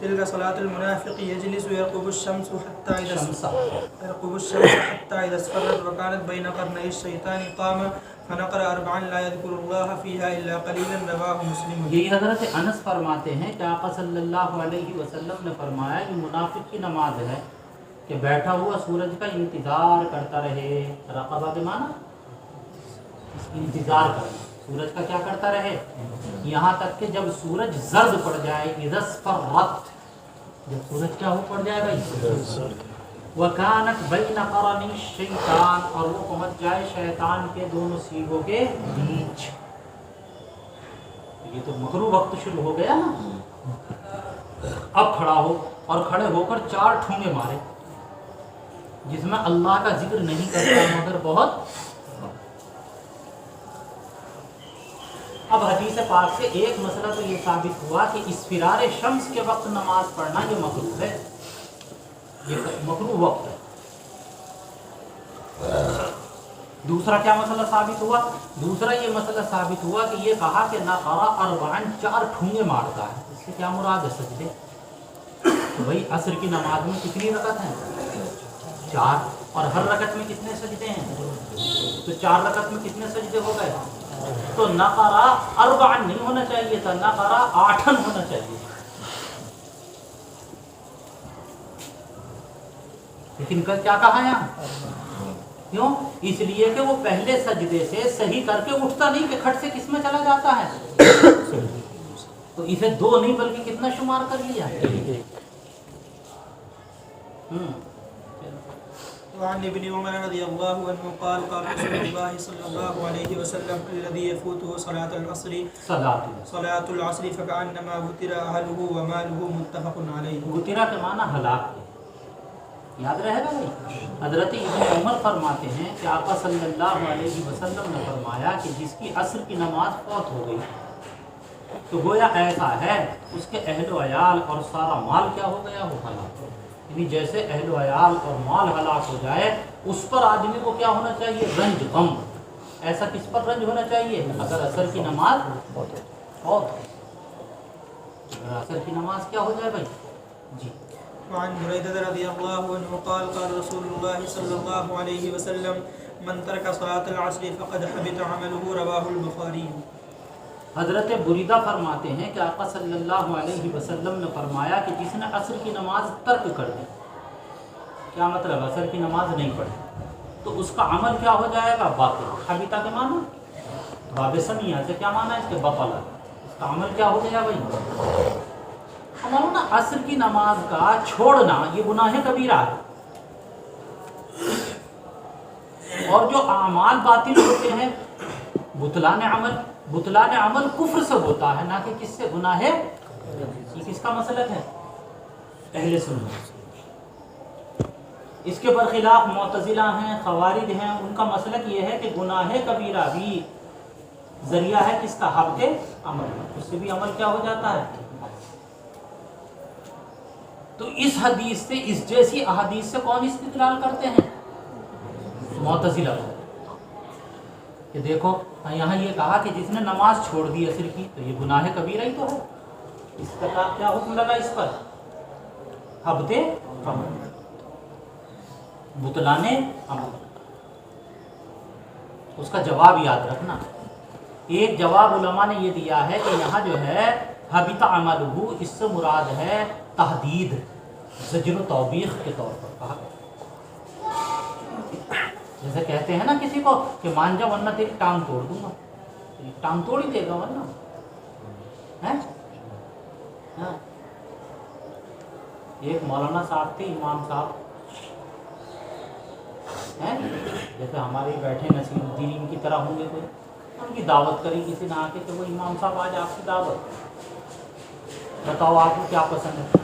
تلك صلاة المنافق يجلس يرقب الشمس حتى إذا اصفرت وكانت بين قرني الشيطان قام فنقر 4 لا يذكر الله فيها إلا قليلا رواه مسلم.
یہی حضرت انس فرماتے ہیں کہ آقا صلی اللہ علیہ وسلم نے فرمایا کہ منافق کی نماز ہے کہ بیٹھا ہوا سورج کا انتظار کرتا رہے. رقبہ کے معنی اس کی انتظار کرنا، سورج کا کیا کرتا رہے، یہاں تک کہ جب سورج زرد پڑ جائے، اذا اصفرت، جب سورج کیا ہو پڑ جائے گا، وکانت بین قرنی الشیطان، اور وہ پہنچ جائے شیطان کے دونوں سیگوں کے بیچ. یہ تو مکروہ وقت شروع ہو گیا نا. اب کھڑا ہو اور کھڑے ہو کر 4 ٹھونگے مارے جس میں اللہ کا ذکر نہیں کرتا مگر بہت. اب حدیث پاک سے ایک مسئلہ تو یہ ثابت ہوا کہ اصفرار شمس کے وقت نماز پڑھنا جو مکروہ ہے، یہ مکروہ وقت ہے. دوسرا کیا مسئلہ ثابت ہوا، دوسرا یہ مسئلہ ثابت ہوا کہ یہ کہا کہ نقرا 4 ٹھونگے مارتا ہے. اس سے کیا مراد ہے، سجدے. تو بھائی عصر کی نماز میں کتنی رکعت ہیں، 4، اور ہر رکعت میں کتنے سجدے ہیں، تو 4 رکعت میں کتنے سجدے ہو گئے. تو نقرا 4 نہیں ہونا چاہیے تھا، نقرا 8 ہونا چاہیے. لیکن کیا کہا یہاں، کیوں، اس لیے کہ وہ پہلے سجدے سے صحیح کر کے اٹھتا نہیں کہ کھٹ سے کس میں چلا جاتا ہے، تو اسے 2 نہیں بلکہ کتنا شمار کر لیا.
وعن ابن عمر رضی اللہ عنہ قال قال رسول اللہ صلی اللہ علیہ وسلم الذي يفوته صلاة العصر فكأنما وتر أهله وماله متفق علیہ.
وترا کے معنی ہلاک ہے، یاد رہے گا بھائی. حضرت ابن عمر فرماتے ہیں کہ آقا صلی اللہ علیہ وسلم نے فرمایا کہ جس کی عصر کی نماز فوت ہو گئی تو گویا ایسا ہے اس کے اہل و عیال اور سارا مال کیا ہو گیا، وہ ہلاک. یعنی جیسے اہل و عیال اور مال ہلاک ہو جائے اس پر آدمی کو کیا ہونا چاہیے، رنج، غم. ایسا کس پر رنج ہونا چاہیے، اگر عصر کی نماز فوت ہو، اگر عصر کی نماز کیا ہو جائے بھائی. جی.
وعن بريدة رضي الله عنه قال قال رسول الله صلى الله عليه وسلم من ترك صلاة العصر فقد حبط عمله رواه البخاري.
حضرت بریدہ فرماتے ہیں کہ آقا صلی اللہ علیہ وسلم نے فرمایا کہ جس نے عصر کی نماز ترک کر دی، کیا مطلب، عصر کی نماز نہیں پڑھی، تو اس کا عمل کیا ہو جائے گا، باطل. حبیطہ کے معنی باب سمیہ سے کیا معنی ہے اس کے، بطل. اس کا عمل کیا ہو گیا بھائی. ہمارا نا عصر کی نماز کا چھوڑنا یہ گناہ کبیرہ ہے، اور جو اعمال باطل ہوتے ہیں، بطلان عمل کفر سے ہوتا ہے، نہ کہ کس سے، گناہ. یہ کس کا مسلک ہے، اہل سنت. اس کے برخلاف معتزلہ ہیں، خوارج ہیں، ان کا مسلک یہ ہے کہ گناہ کبیرہ بھی ذریعہ ہے کس کا، حبط عمل، اس سے بھی عمل کیا ہو جاتا ہے. تو اس حدیث سے، اس جیسی احادیث سے کون استدلال کرتے ہیں، معتزلہ، کہ دیکھو یہاں یہ کہا کہ جس نے نماز چھوڑ دی عصر کی تو یہ گناہ کبیرہ ہی تو ہے. اس کا کیا حکم لگا اس پر، حبط عمل، بطلان عمل. اس کا جواب یاد رکھنا. ایک جواب علماء نے یہ دیا ہے کہ یہاں جو ہے حبط عملہ، اس سے مراد ہے تحدید، زجر و توبیخ کے طور پر کہا. جیسے کہتے ہیں نا کسی کو کہ مان جا ورنہ تیری ٹانگ توڑ دوں گا، ٹانگ توڑ ہی دے گا ورنہ. ایک مولانا صاحب تھے، امام صاحب ہیں، جیسے ہمارے بیٹھے نصیر الدین ان کی طرح ہوں گے، کوئی ان کی دعوت کری کسی نے آ کے کہ وہ امام صاحب آج آپ کی دعوت، بتاؤ آپ کو کیا پسند ہے.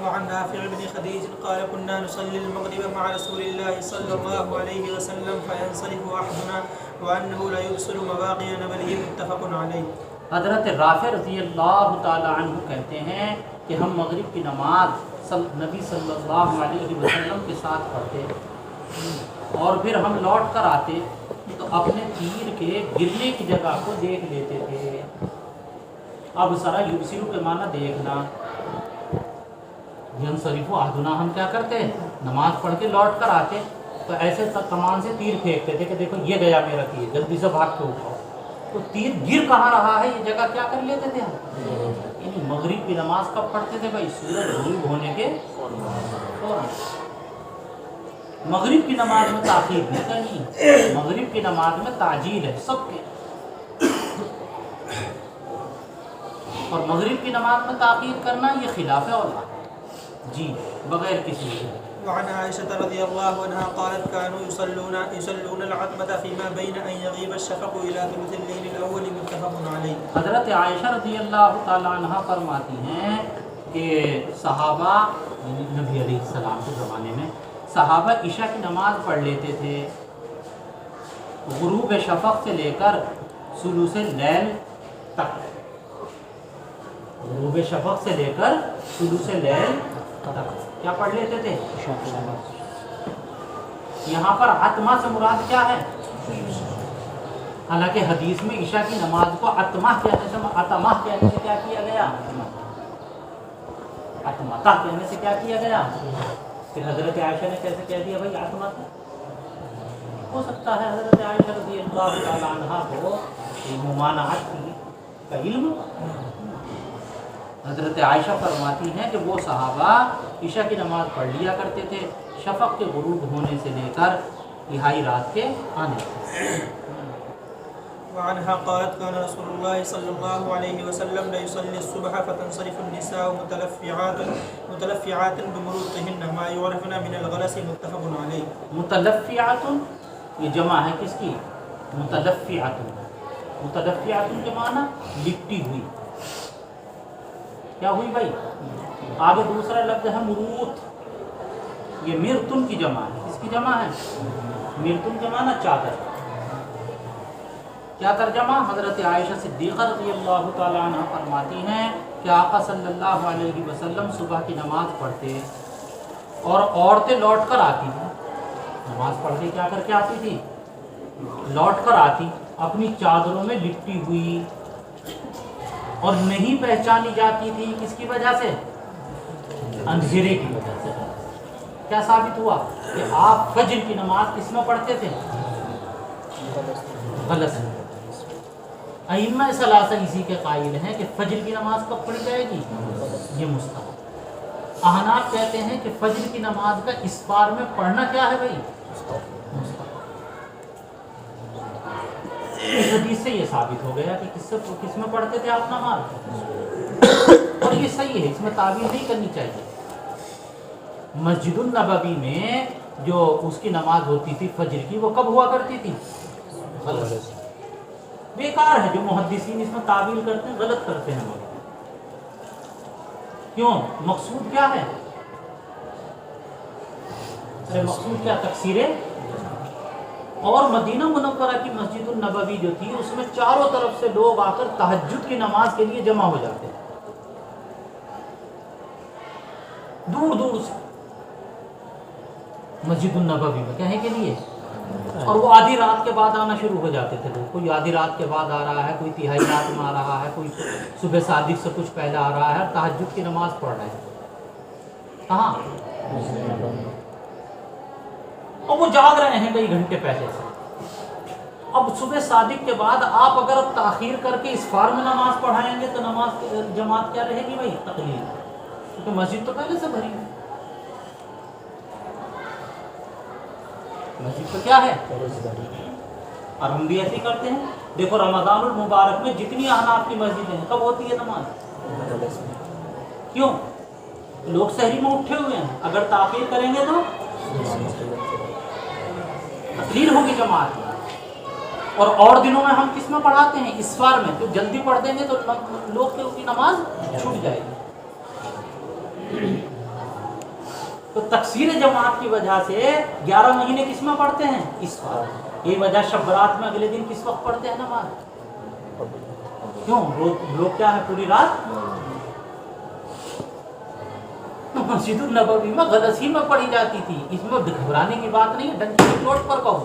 وعن نافع بن خديج قال كنا نصلي المغرب مع رسول الله صلى الله عليه وسلم فينصرف أحدنا وأنه لا يبصر مواقع نبله متفق عليه۔
حضرت رافع رضی اللہ تعالی عنہ کہتے ہیں کہ ہم مغرب کی نماز نبی صلی اللہ علیہ وسلم کے ساتھ پڑھتے اور پھر ہم لوٹ کر آتے تو اپنے تیر کے گرنے کی جگہ کو دیکھ لیتے تھے۔ اب سرا یبصر کے معنی دیکھنا، ینصرف احدنا ہم کیا کرتے نماز پڑھ کے لوٹ کر آتے تو ایسے کمان سے تیر پھینکتے تھے کہ دیکھو یہ گیا میرا تیر، جلدی سے بھاگ کے اٹھاؤ۔ تو تیر گر کہاں رہا ہے یہ جگہ کیا کر لیتے تھے ہم، یعنی مغرب کی نماز کب پڑھتے تھے بھائی؟ سورج غروب ہونے کے فوراً۔ مغرب کی نماز میں تاخیر نہیں کرنی، مغرب کی نماز میں تعجیل ہے سب کے، اور مغرب کی نماز میں تاخیر کرنا یہ خلاف اولا جی بغیر کسی کے۔
وعن عائشة رضي الله عنها قالت كانوا يصلون العتمة فيما بين أن يغيب الشفق إلى ثلث الليل الأول متفق عليه۔
حضرت عائشہ رضی اللہ تعالی عنہ فرماتی ہیں کہ صحابہ نبی علیہ السلام کے زمانے میں صحابہ عشاء کی نماز پڑھ لیتے تھے غروب شفق سے لے کر ثلث اللیل تک، غروب شفق سے لے کر ثلث اللیل تک کیا پڑھ لیتے تھے؟ یہاں پر عتمہ سے مراد کیا ہے؟ حالانکہ حدیث میں عشاء کی نماز کو عتمہ کہنے سے کیا کیا گیا؟ عتمہ کہنے سے کیا کیا گیا؟ پھر حضرت عائشہ نے کیسے کہہ دیا بھائی عتمہ؟ ہو سکتا ہے حضرت عائشہ رضی اللہ تعالی عنہ کو ممانعت کا علم۔ حضرت عائشہ فرماتی ہیں کہ وہ صحابہ عشاء کی نماز پڑھ لیا کرتے تھے شفق کے غروب ہونے سے لے کر نہائی رات کے آنے تک۔
وعنها قالت كان رسول الله صلى الله عليه وسلم لا يصلي الصبح فتنصرف النساء متلفعات بمروطهن ما يعرفن من الغلس متفق عليه۔
متلفعات یہ جمع ہے کس کی؟ متلفعات، متلفعات کے معنی لپٹی ہوئی، کیا ہوئی بھائی؟ آگے دوسرا لفظ ہے مروت، یہ مرتن کی جمع ہے، کس کی جمع ہے؟ مرتن کے معنی چادر۔ کیا ترجمہ؟ حضرت عائشہ صدیقہ رضی اللہ تعالی عنہ فرماتی ہیں کہ آقا صلی اللہ علیہ وسلم صبح کی نماز پڑھتے اور عورتیں لوٹ کر آتی تھیں، نماز پڑھ کے کیا کر کے آتی تھی؟ لوٹ کر آتی اپنی چادروں میں لپٹی ہوئی، اور نہیں پہچانی جاتی تھی کس کی وجہ سے؟ اندھیرے کی وجہ سے۔ کیا ثابت ہوا کہ آپ فجر کی نماز کس میں پڑھتے تھے؟ غلط۔ ائمہ ثلاثہ اسی کے قائل ہیں کہ فجر کی نماز کب پڑھی جائے گی؟ یہ مستحب۔ احناف کہتے ہیں کہ فجر کی نماز کا اسفار میں پڑھنا کیا ہے بھائی؟ مستحب۔ اس حدیث سے یہ ثابت ہو گیا کہ کس میں پڑھتے تھے آپ نماز، اور یہ صحیح ہے، اس میں تعبیر نہیں کرنی چاہیے۔ مسجد النبوی میں جو اس کی نماز ہوتی تھی فجر کی وہ کب ہوا کرتی تھی؟ غلط، بیکار ہے. جو محدثین اس میں تعویل کرتے ہیں غلط کرتے ہیں. مگر کیوں؟ مقصود کیا ہے؟ مقصود کیا؟ تکثیر. اور مدینہ منورہ کی مسجد النبوی جو تھی اس میں چاروں طرف سے لوگ آ کر تہجد کی نماز کے لیے جمع ہو جاتے ہیں، دور دور سے مسجد النبوی میں کہنے کے لیے. اور وہ آدھی رات کے بعد آنا شروع ہو جاتے تھے لوگ. کوئی آدھی رات کے بعد آ رہا ہے، کوئی تہائی رات میں آ رہا ہے، کوئی صبح صادق سے کچھ پہلے آ رہا ہے، تہجد کی نماز پڑھ رہے ہیں. کہاں؟ اور وہ جاگ رہے ہیں کئی گھنٹے پہلے سے. اب صبح صادق کے بعد آپ اگر اب تاخیر کر کے اسفار میں نماز پڑھائیں گے تو نماز جماعت کیا رہے گی بھائی؟ تقلید. کیونکہ مسجد تو پہلے سے بھری ہے. مسجد تو کیا ہے؟ اور ہم بھی ایسے ہی کرتے ہیں. دیکھو رمضان المبارک میں جتنی احناف کی مسجدیں ہیں کب ہوتی ہے نماز؟ کیوں؟ لوگ سحری میں اٹھے ہوئے ہیں، اگر تاخیر کریں گے تو تقریر ہوگی جماعت میں. اور دنوں میں ہم کس میں پڑھاتے ہیں؟ اسفار میں. تو جلدی پڑھ دیں گے تو لوگ کی نماز چھوٹ جائے گی. تو تکثیر جماعت کی وجہ سے 11 مہینے کس میں پڑھتے ہیں؟ اسفار. یہ وجہ شب برات میں اگلے دن کس وقت پڑھتے ہیں نماز؟ کیوں؟ لوگ کیا ہے پوری رات مسجد النبوی میں غلطی میں پڑھی جاتی تھی. اس میں گھبرانے کی بات نہیں ہے. ڈنکی کی چوٹ پر کہو.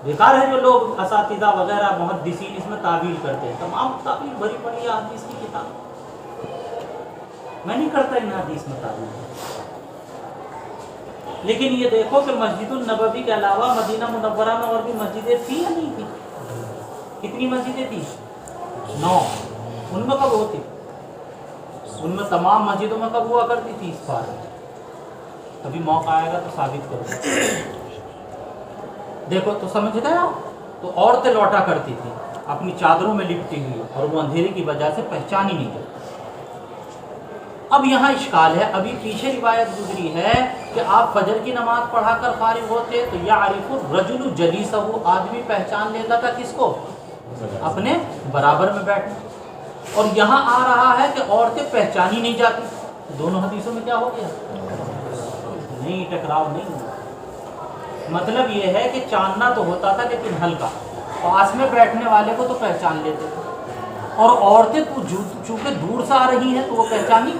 بیکار ہے جو لوگ اساتذہ وغیرہ محدثین اس میں تعویل کرتے ہیں. تمام تعویل بھری پڑی ہے حدیث کی کتاب. میں نہیں کرتا ان حدیث میں تعویل. لیکن یہ دیکھو کہ مسجد النبوی کے علاوہ مدینہ منورہ میں اور بھی مسجدیں تھیں یا نہیں تھیں؟ کتنی مسجدیں تھیں؟ 9. ان میں کب ہوتی؟ ان میں تمام مسجدوں میں کب ہوا کرتی تھی اس بار؟ کبھی موقع آئے گا تو ثابت کرو. دیکھو تو سمجھ گئے آپ. تو عورتیں لوٹا کرتی تھی اپنی چادروں میں لپٹی ہوئی اور وہ اندھیرے کی وجہ سے پہچان ہی نہیں جاتی. اب یہاں اشکال ہے. ابھی پیچھے روایت گزری ہے کہ آپ فجر کی نماز پڑھا کر فارغ ہوتے تو یعرف الرجل جلیسہ، آدمی پہچان لیتا تھا کس کو؟ اپنے برابر میں بیٹھنا. اور یہاں آ رہا ہے کہ عورتیں پہچانی نہیں جاتی. دونوں حدیثوں میں کیا ہو گیا؟ نہیں، ٹکراؤ نہیں ہوا. مطلب یہ ہے کہ چاندنا تو ہوتا تھا لیکن ہلکا. پاس میں بیٹھنے والے کو تو پہچان لیتے تھے. اور عورتیں چونکہ دور سے آ رہی ہیں تو وہ پہچانی.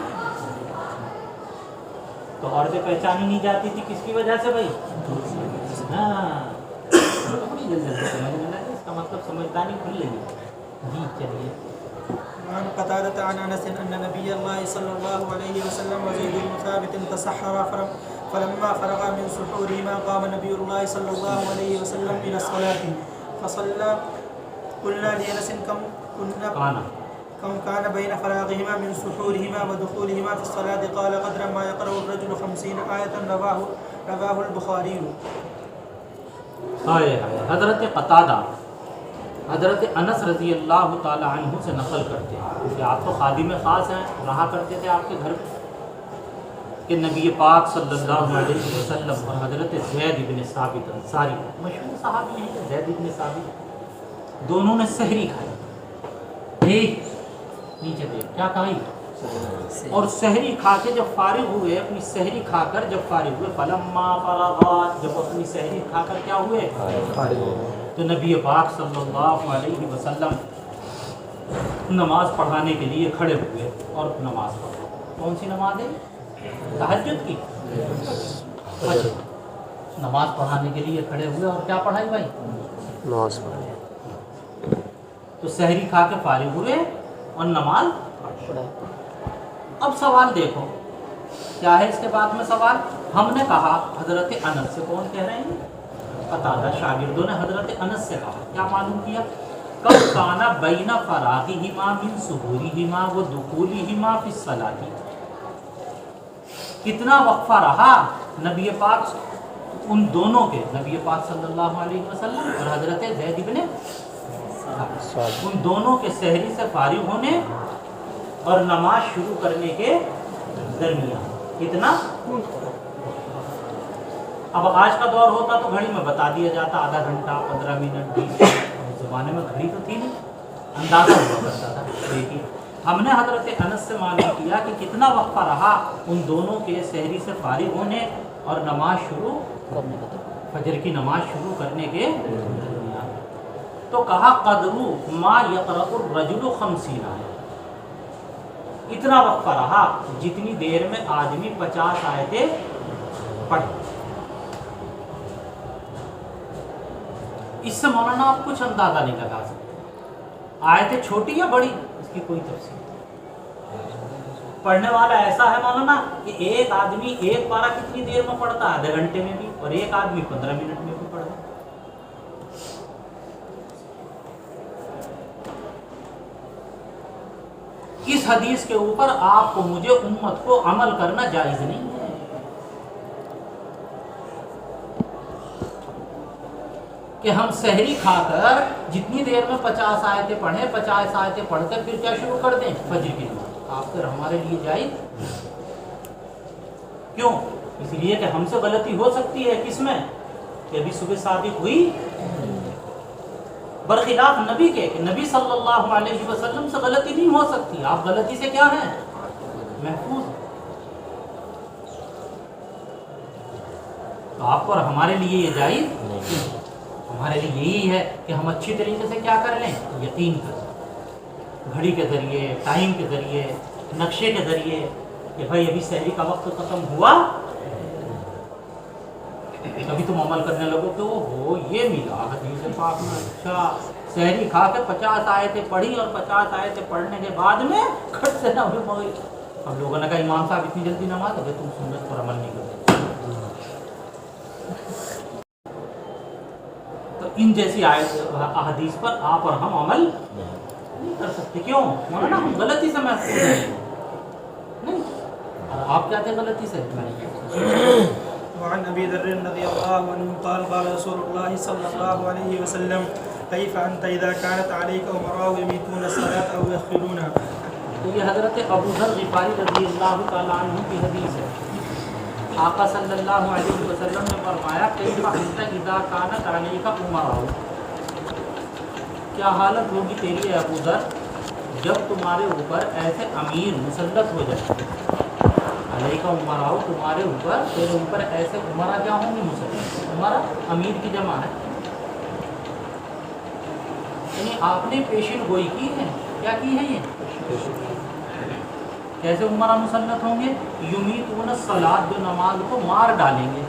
تو عورتیں پہچانی نہیں جاتی تھی کس کی وجہ سے بھائی؟ ہاں، اس کا مطلب سمجھدانی کھل رہی ہے. جی چلیے.
عن قتادة عن أنس أن نبي الله صلى الله عليه وسلم وزيد بن ثابت تسحرا فلما فرغ من سحورهما قام نبي الله صلى الله عليه وسلم إلى الصلاة فصلى. قلنا لأنس كم كان بين فراغهما من سحورهما ودخولهما في الصلاة؟ قال قدر ما يقرأ الرجل 50 آية. رواه البخاري.
حضرت قتادہ حضرت انس رضی اللہ تعالی عنہ سے نقل کرتے ہیں کہ آپ تو خادم خاص ہیں، رہا کرتے تھے آپ کے گھر کہ نبی پاک صلی اللہ علیہ وسلم اور حضرت زید بن ثابت انصاری، مشہور صحابی ہیں کہ زید بن ثابت، دونوں نے سحری کھائی. ایک نیچے دیکھ کیا کھائی؟ اور سحری کھا کے جب فارغ ہوئے، اپنی سحری کھا کر جب فارغ ہوئے، فلما فرغا، جب اپنی سحری کھا کر کیا ہوئے؟ فارغ ہوئے. تو نبی پاک صلی اللہ علیہ وسلم نماز پڑھانے کے لیے کھڑے ہوئے اور نماز پڑھا. کون سی نماز ہے؟ تہجد کی. اچھا، نماز پڑھانے کے لیے کھڑے ہوئے اور کیا پڑھائی بھائی؟ نماز پڑھائی. تو سحری کھا کے فارغ ہوئے اور نماز پڑھائی. اب سوال دیکھو کیا ہے اس کے بعد میں سوال. ہم نے کہا حضرت انس سے، کون کہہ رہے ہیں؟ قتادہ شاگردوں نے حضرت انس سے کہا. کیا معلوم کیا؟ کب کانا بین فراغہما من سحورہما و دخولہما فی الصلاۃ، کتنا وقفہ رہا نبی پاک ان دونوں کے، نبی پاک صلی اللہ علیہ وسلم اور حضرت زید بن ثابت، ان دونوں کے سحری سے فارغ ہونے اور نماز شروع کرنے کے درمیان. اتنا اب آج کا دور ہوتا تو گھڑی میں بتا دیا جاتا آدھا گھنٹہ 15 منٹ 20 منٹ. اس زمانے میں گھڑی تو تھی نہیں, اندازہ ہوا کرتا تھا. دیکھیے ہم نے حضرت انس سے معلوم کیا کہ کتنا وقفہ رہا ان دونوں کے سحری سے فارغ ہونے اور نماز شروع فجر کی نماز شروع کرنے کے درمیان. تو کہا قدرو ما یقرأ الرجل 50 آیۃ, اتنا وقفہ رہا جتنی دیر میں آدمی 50 آیتیں پڑھے. اس سے مولانا آپ کچھ اندازہ نہیں لگا سکتے آیتیں چھوٹی یا بڑی, اس کی کوئی تفصیل. پڑھنے والا ایسا ہے مولانا کہ ایک آدمی ایک پارہ کتنی دیر میں پڑھتا ہے, آدھے گھنٹے میں بھی, اور ایک آدمی 15 منٹ میں بھی پڑھتا. اس حدیث کے اوپر آپ کو مجھے امت کو عمل کرنا جائز نہیں ہے. کہ ہم سحری کھا کر جتنی دیر میں 50 آیتیں پڑھیں, 50 آیتیں پڑھ کر پھر کیا شروع کر دیں فجر کی نماز. آپ پھر ہمارے لیے جائز کیوں؟ اس لیے کہ ہم سے غلطی ہو سکتی ہے. کس میں؟ کہ ابھی صبح صادق ہوئی, برخلاف نبی کے کہ نبی صلی اللہ علیہ وسلم سے غلطی نہیں ہو سکتی. آپ غلطی سے کیا ہیں؟ محفوظ. تو آپ کو اور ہمارے لیے یہ جائز, ہمارے لیے یہی ہے کہ ہم اچھی طریقے سے کیا کر لیں, یقین کر لیں گھڑی کے ذریعے, ٹائم کے ذریعے, نقشے کے ذریعے کہ بھائی ابھی سحری کا وقت ختم ہوا, ابھی تم عمل کرنے لگو کہ وہ یہ ملا حدیث پاک میں. اچھا سحری کھا کے 50 آیتیں پڑھی اور 50 آیتیں پڑھنے کے بعد میں کھٹ سے نہ ہوئی. ہم لوگوں نے کہا امام صاحب اتنی جلدی نماز, اگر تم سنت پر عمل نہیں کرتے. تو ان جیسی احادیث پر آپ اور ہم عمل نہیں کر سکتے. کیوں؟ مولانا ہم غلطی سے محفوظ ہیں. نہیں, آپ کیا تھے غلطی سے؟
وعن ابي ذر رضي الله عنه قال قال رسول الله صلى الله عليه وسلم كيف انت اذا كانت عليك امراء يميتون الصلاه او يؤخرونها.
تو یہ حضرت ابو ذر غفاری رضی اللہ تعالیٰ عنہ کی حدیث ہے. آقا صلی اللہ علیہ وسلم نے فرمایا کیف انت اذا كانت عليك امراء, کیا حالت ہوگی تیری ہے ابو ذر جب تمہارے اوپر ایسے امیر مسلط ہو جائے. علیہ کا عمراء, تمہارے اوپر, تیرے اوپر ایسے عمرہ کیا ہوں گے مسلط. عمرہ امیر کی جمع ہے, یعنی آپ نے پیشن گوئی کی ہے. کیا کی ہے یہ؟ کیسے عمرہ مسلط ہوں گے؟ یمیتون الصلاۃ, جو نماز کو مار ڈالیں گے.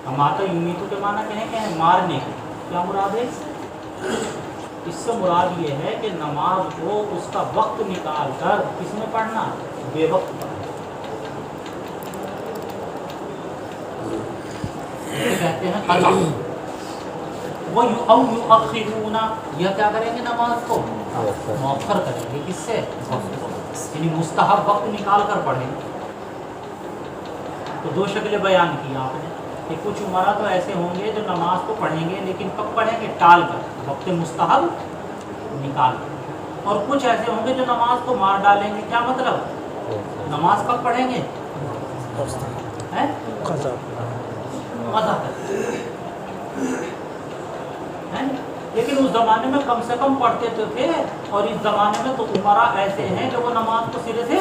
ہم آتا یمیتو کے معنی کہیں کہ مارنے کے. کیا مراد ہے اس سے؟ مراد یہ ہے کہ نماز کو اس کا وقت نکال کر کس میں پڑھنا, بے وقت پڑھنا. کہتے ہیں قضا. وہ او یؤخرون, یہ کیا کریں گے نماز کو مؤخر کریں گے. کس سے؟ یعنی مستحب وقت نکال کر پڑھیں گے. تو دو شکلیں بیان کی آپ نے کہ کچھ عمرہ تو ایسے ہوں گے جو نماز کو پڑھیں گے لیکن کب پڑھیں گے؟ ٹال کر, وقت مستحب نکال کر. اور کچھ ایسے ہوں گے جو نماز کو مار ڈالیں گے. کیا مطلب؟ نماز کب پڑھیں گے؟ قضا لیکن اس زمانے میں کم سے کم پڑھتے تو تھے, اور اس زمانے میں تو عمرہ ایسے ہیں جو وہ نماز کو سرے سے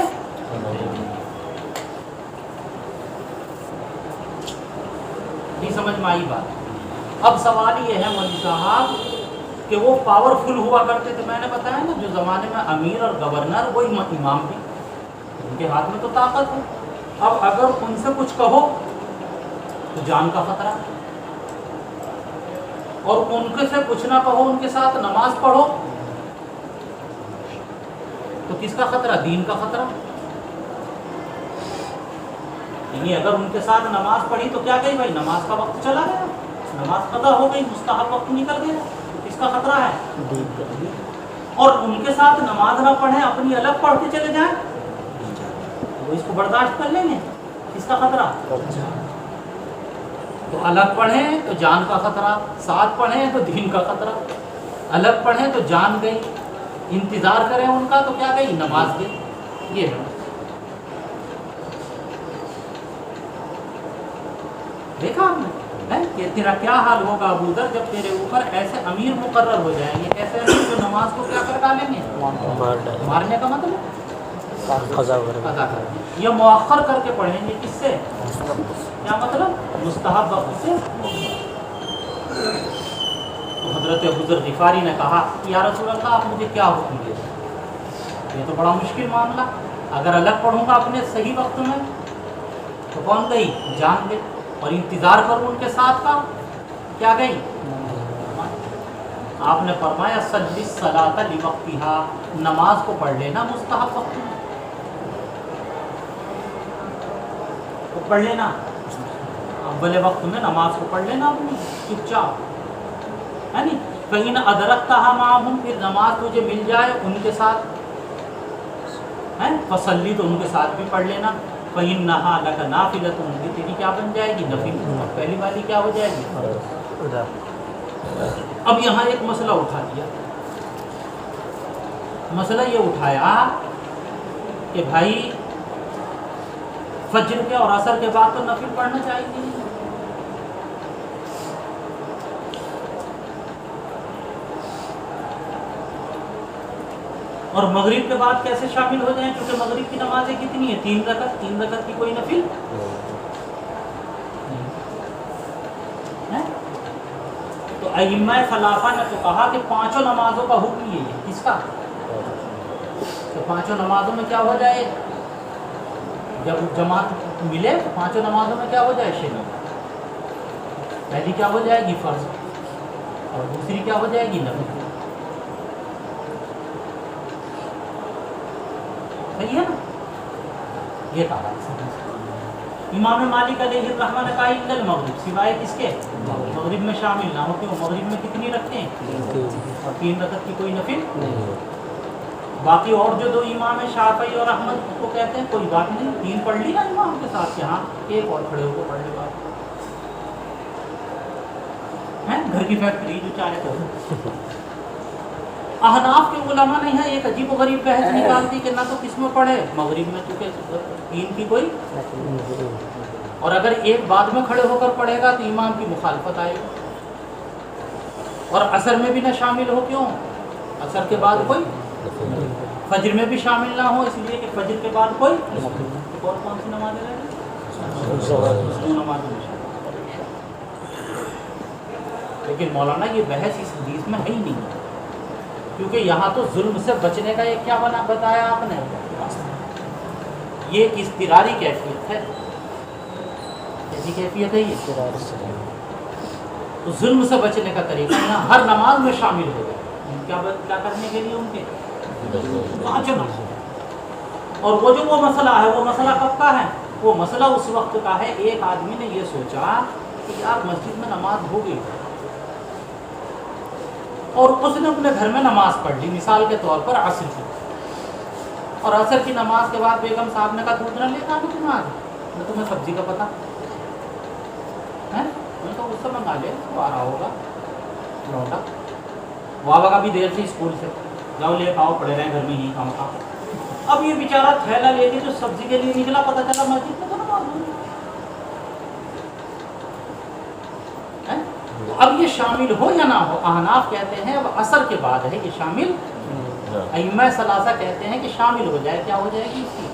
نہیں سمجھ میں آئی بات. اب سوال یہ ہے مولوی صاحب کہ وہ پاورفل ہوا کرتے تھے. میں نے بتایا نا جو زمانے میں امیر اور گورنر وہ امام بھی, ان کے ہاتھ میں تو طاقت ہے. اب اگر ان سے کچھ کہو تو جان کا خطرہ, اور ان کے سے کچھ نہ کہو, ان کے ساتھ نماز پڑھو تو کس کا خطرہ؟ دین کا خطرہ. یعنی اگر ان کے ساتھ نماز پڑھی تو کیا کہی بھائی نماز کا وقت چلا گیا, نماز قضا ہو گئی, مستحب وقت نکل گیا, تو کس کا خطرہ ہے؟ اور ان کے ساتھ نماز نہ پڑھیں, اپنی الگ پڑھ کے چلے جائیں, وہ اس کو برداشت کر لیں گے. کس کا خطرہ؟ تو الگ پڑھیں تو جان کا خطرہ, ساتھ پڑھیں تو دین کا خطرہ. الگ پڑھیں تو جان گئی, انتظار کریں ان کا تو کیا گئی؟ نماز گئی. یہ ہے دیکھا آپ نے ہے کہ تیرا کیا حال ہوگا ابو ذر جب تیرے اوپر ایسے امیر مقرر ہو جائیں گے، ایسے امیر جو نماز کو کیا کر ڈالیں گے، مارنے کا مطلب قضا کر دیں، یا مؤخر کر کے پڑھیں گے، کس سے، کیا مطلب، مستحب وقت سے۔ تو حضرت ابو ذر غفاری نے کہا کہ یا رسول اللہ آپ مجھے کیا حکم دے، یہ تو بڑا مشکل معاملہ، اگر الگ پڑھوں گا اپنے صحیح وقت میں تو کون گئی، جان گئی، اور انتظار کروں ان کے ساتھ کا کیا گئی۔ آپ نے فرمایا صلی الصلاۃ لوقتہا، نماز کو پڑھ لینا مستحب وقت میں، وہ پڑھ لینا اول وقت میں، نماز کو پڑھ لینا اپنی چپ چاپ، ہے نہیں، فَإِنْ أَدْرَكْتَهَا مَعَهُمْ، پھر نماز تجھے مل جائے ان کے ساتھ، ہے فصلی، تو ان کے ساتھ بھی پڑھ لینا، فَإِنَّهَا لَكَ نَافِلَةٌ، یہ تیری کیا بن جائے گی، نفل، پہلی والی کیا ہو جائے گی۔ اب یہاں ایک مسئلہ اٹھا دیا، مسئلہ یہ اٹھایا کہ بھائی فجر کے اور عصر کے بعد تو نفل پڑھنا چاہیے، اور مغرب کے بعد کیسے شامل ہو جائیں، کیونکہ مغرب کی نمازیں کتنی ہیں، 3 رکعت، 3 رکعت کی کوئی نفل ہے۔ تو ائمہ ثلاثہ نے تو کہا کہ 5 نمازوں کا حکم یہ ہے، کس کا، کہ 5 نمازوں میں کیا ہو جائے، جب جماعت ملے تو 5 نمازوں میں کیا ہو جائے شریک، پہلی کیا ہو جائے گی فرض، اور دوسری کیا ہو جائے گی نفل، صحیح ہے نا، یہ کہا۔ امام مالک علیہ الرحمہ نے کہا الا المغرب، سوائے کس کے، مغرب میں شامل نہ ہو، کہ وہ مغرب میں کتنی رکھتے ہیں، اور 3 رکعت کی کوئی نفل، باقی اور جو 2 امام شافعی اور احمد کو کہتے ہیں کوئی بات نہیں، 3 پڑھ لی نا امام کے ساتھ، یہاں ایک اور کھڑے ہو کے پڑھ لے بات ہے، گھر کی فیکٹری جو چاہے تو۔ احناف کے علماء نے یہاں ایک عجیب و غریب بحث نکال دی کہ نہ تو کس میں پڑھے، مغرب میں، چونکہ 3 کی کوئی، اور اگر ایک بعد میں کھڑے ہو کر پڑھے گا تو امام کی مخالفت آئے گی، اور عصر میں بھی نہ شامل ہو، کیوں، عصر کے بعد کوئی، فجر میں بھی شامل نہ ہو، اس لیے کہ فجر کے بعد کوئی، اور کون سی نمازیں رہ گئی، 2 نمازیں میں شامل۔ لیکن مولانا یہ بحث اس حدیث میں ہے ہی نہیں، کیونکہ یہاں تو ظلم سے بچنے کا ایک کیا بنا بتایا آپ نے، یہ ایک اضطراری کیفیت ہے، کیسی کیفیت ہے یہ، تو ظلم سے بچنے کا طریقہ یہاں ہر نماز میں شامل ہو گیا، کیا کرنے کے لیے ان کے 5 نماز، اور وہ جو وہ مسئلہ ہے، وہ مسئلہ کب کا ہے، وہ مسئلہ اس وقت کا ہے، ایک آدمی نے یہ سوچا کہ یار مسجد میں نماز ہو گئی اور اس نے اپنے گھر میں نماز پڑھ لی، مثال کے طور پر عصر کی، اور عصر کی نماز کے بعد بیگم صاحب نے کہا دودھ نہ لے کھا تم آج، نہ تمہیں سبزی کا پتہ ہے، میں تو اس سے منگا لے، وہ آ رہا ہوگا لوٹا، بابا کا بھی دیر سے اسکول سے، جاؤ لے کھاؤ، پڑے رہے گھر میں ہی کام کا۔ اب یہ بیچارہ تھیلا لے کے جو سبزی کے لیے نکلا، پتہ چلا مسجد میں تو نماز ہو گئی، اب یہ شامل ہو یا نہ ہو، احناف کہتے ہیں اب عصر کے بعد ہے یہ شامل، ائمہ ثلاثہ کہتے ہیں کہ شامل ہو جائے، کیا ہو جائے گی اس کی،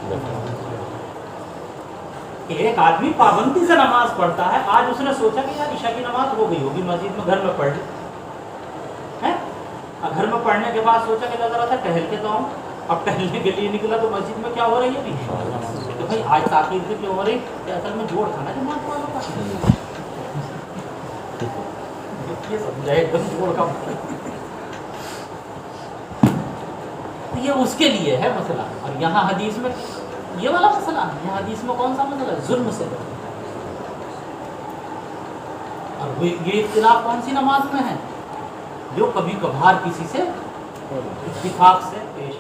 کہ ایک آدمی پابندی سے نماز پڑھتا ہے، آج اس نے سوچا کہ یار عشاء کی نماز ہو گئی ہوگی مسجد میں، گھر میں پڑھ لی ہے، گھر میں پڑھنے کے بعد سوچا کہ لگ رہا تھا ٹہل کے تو آؤں، اب ٹہلنے کے لیے نکلا تو مسجد میں کیا ہو رہی ہے، تو بھائی آج تاخیر سے کیوں ہو رہی، کہ اصل میں جوڑ تھا نا جماعت والوں کا، یہ اس کے لیے ہے مسئلہ، اور یہاں حدیث میں یہ والا مسئلہ ہے، یہاں حدیث میں کون سا مسئلہ ہے، ظلم سے، اور یہ اختلاف کون سی نماز میں ہے، جو کبھی کبھار کسی سے اتفاق سے پیش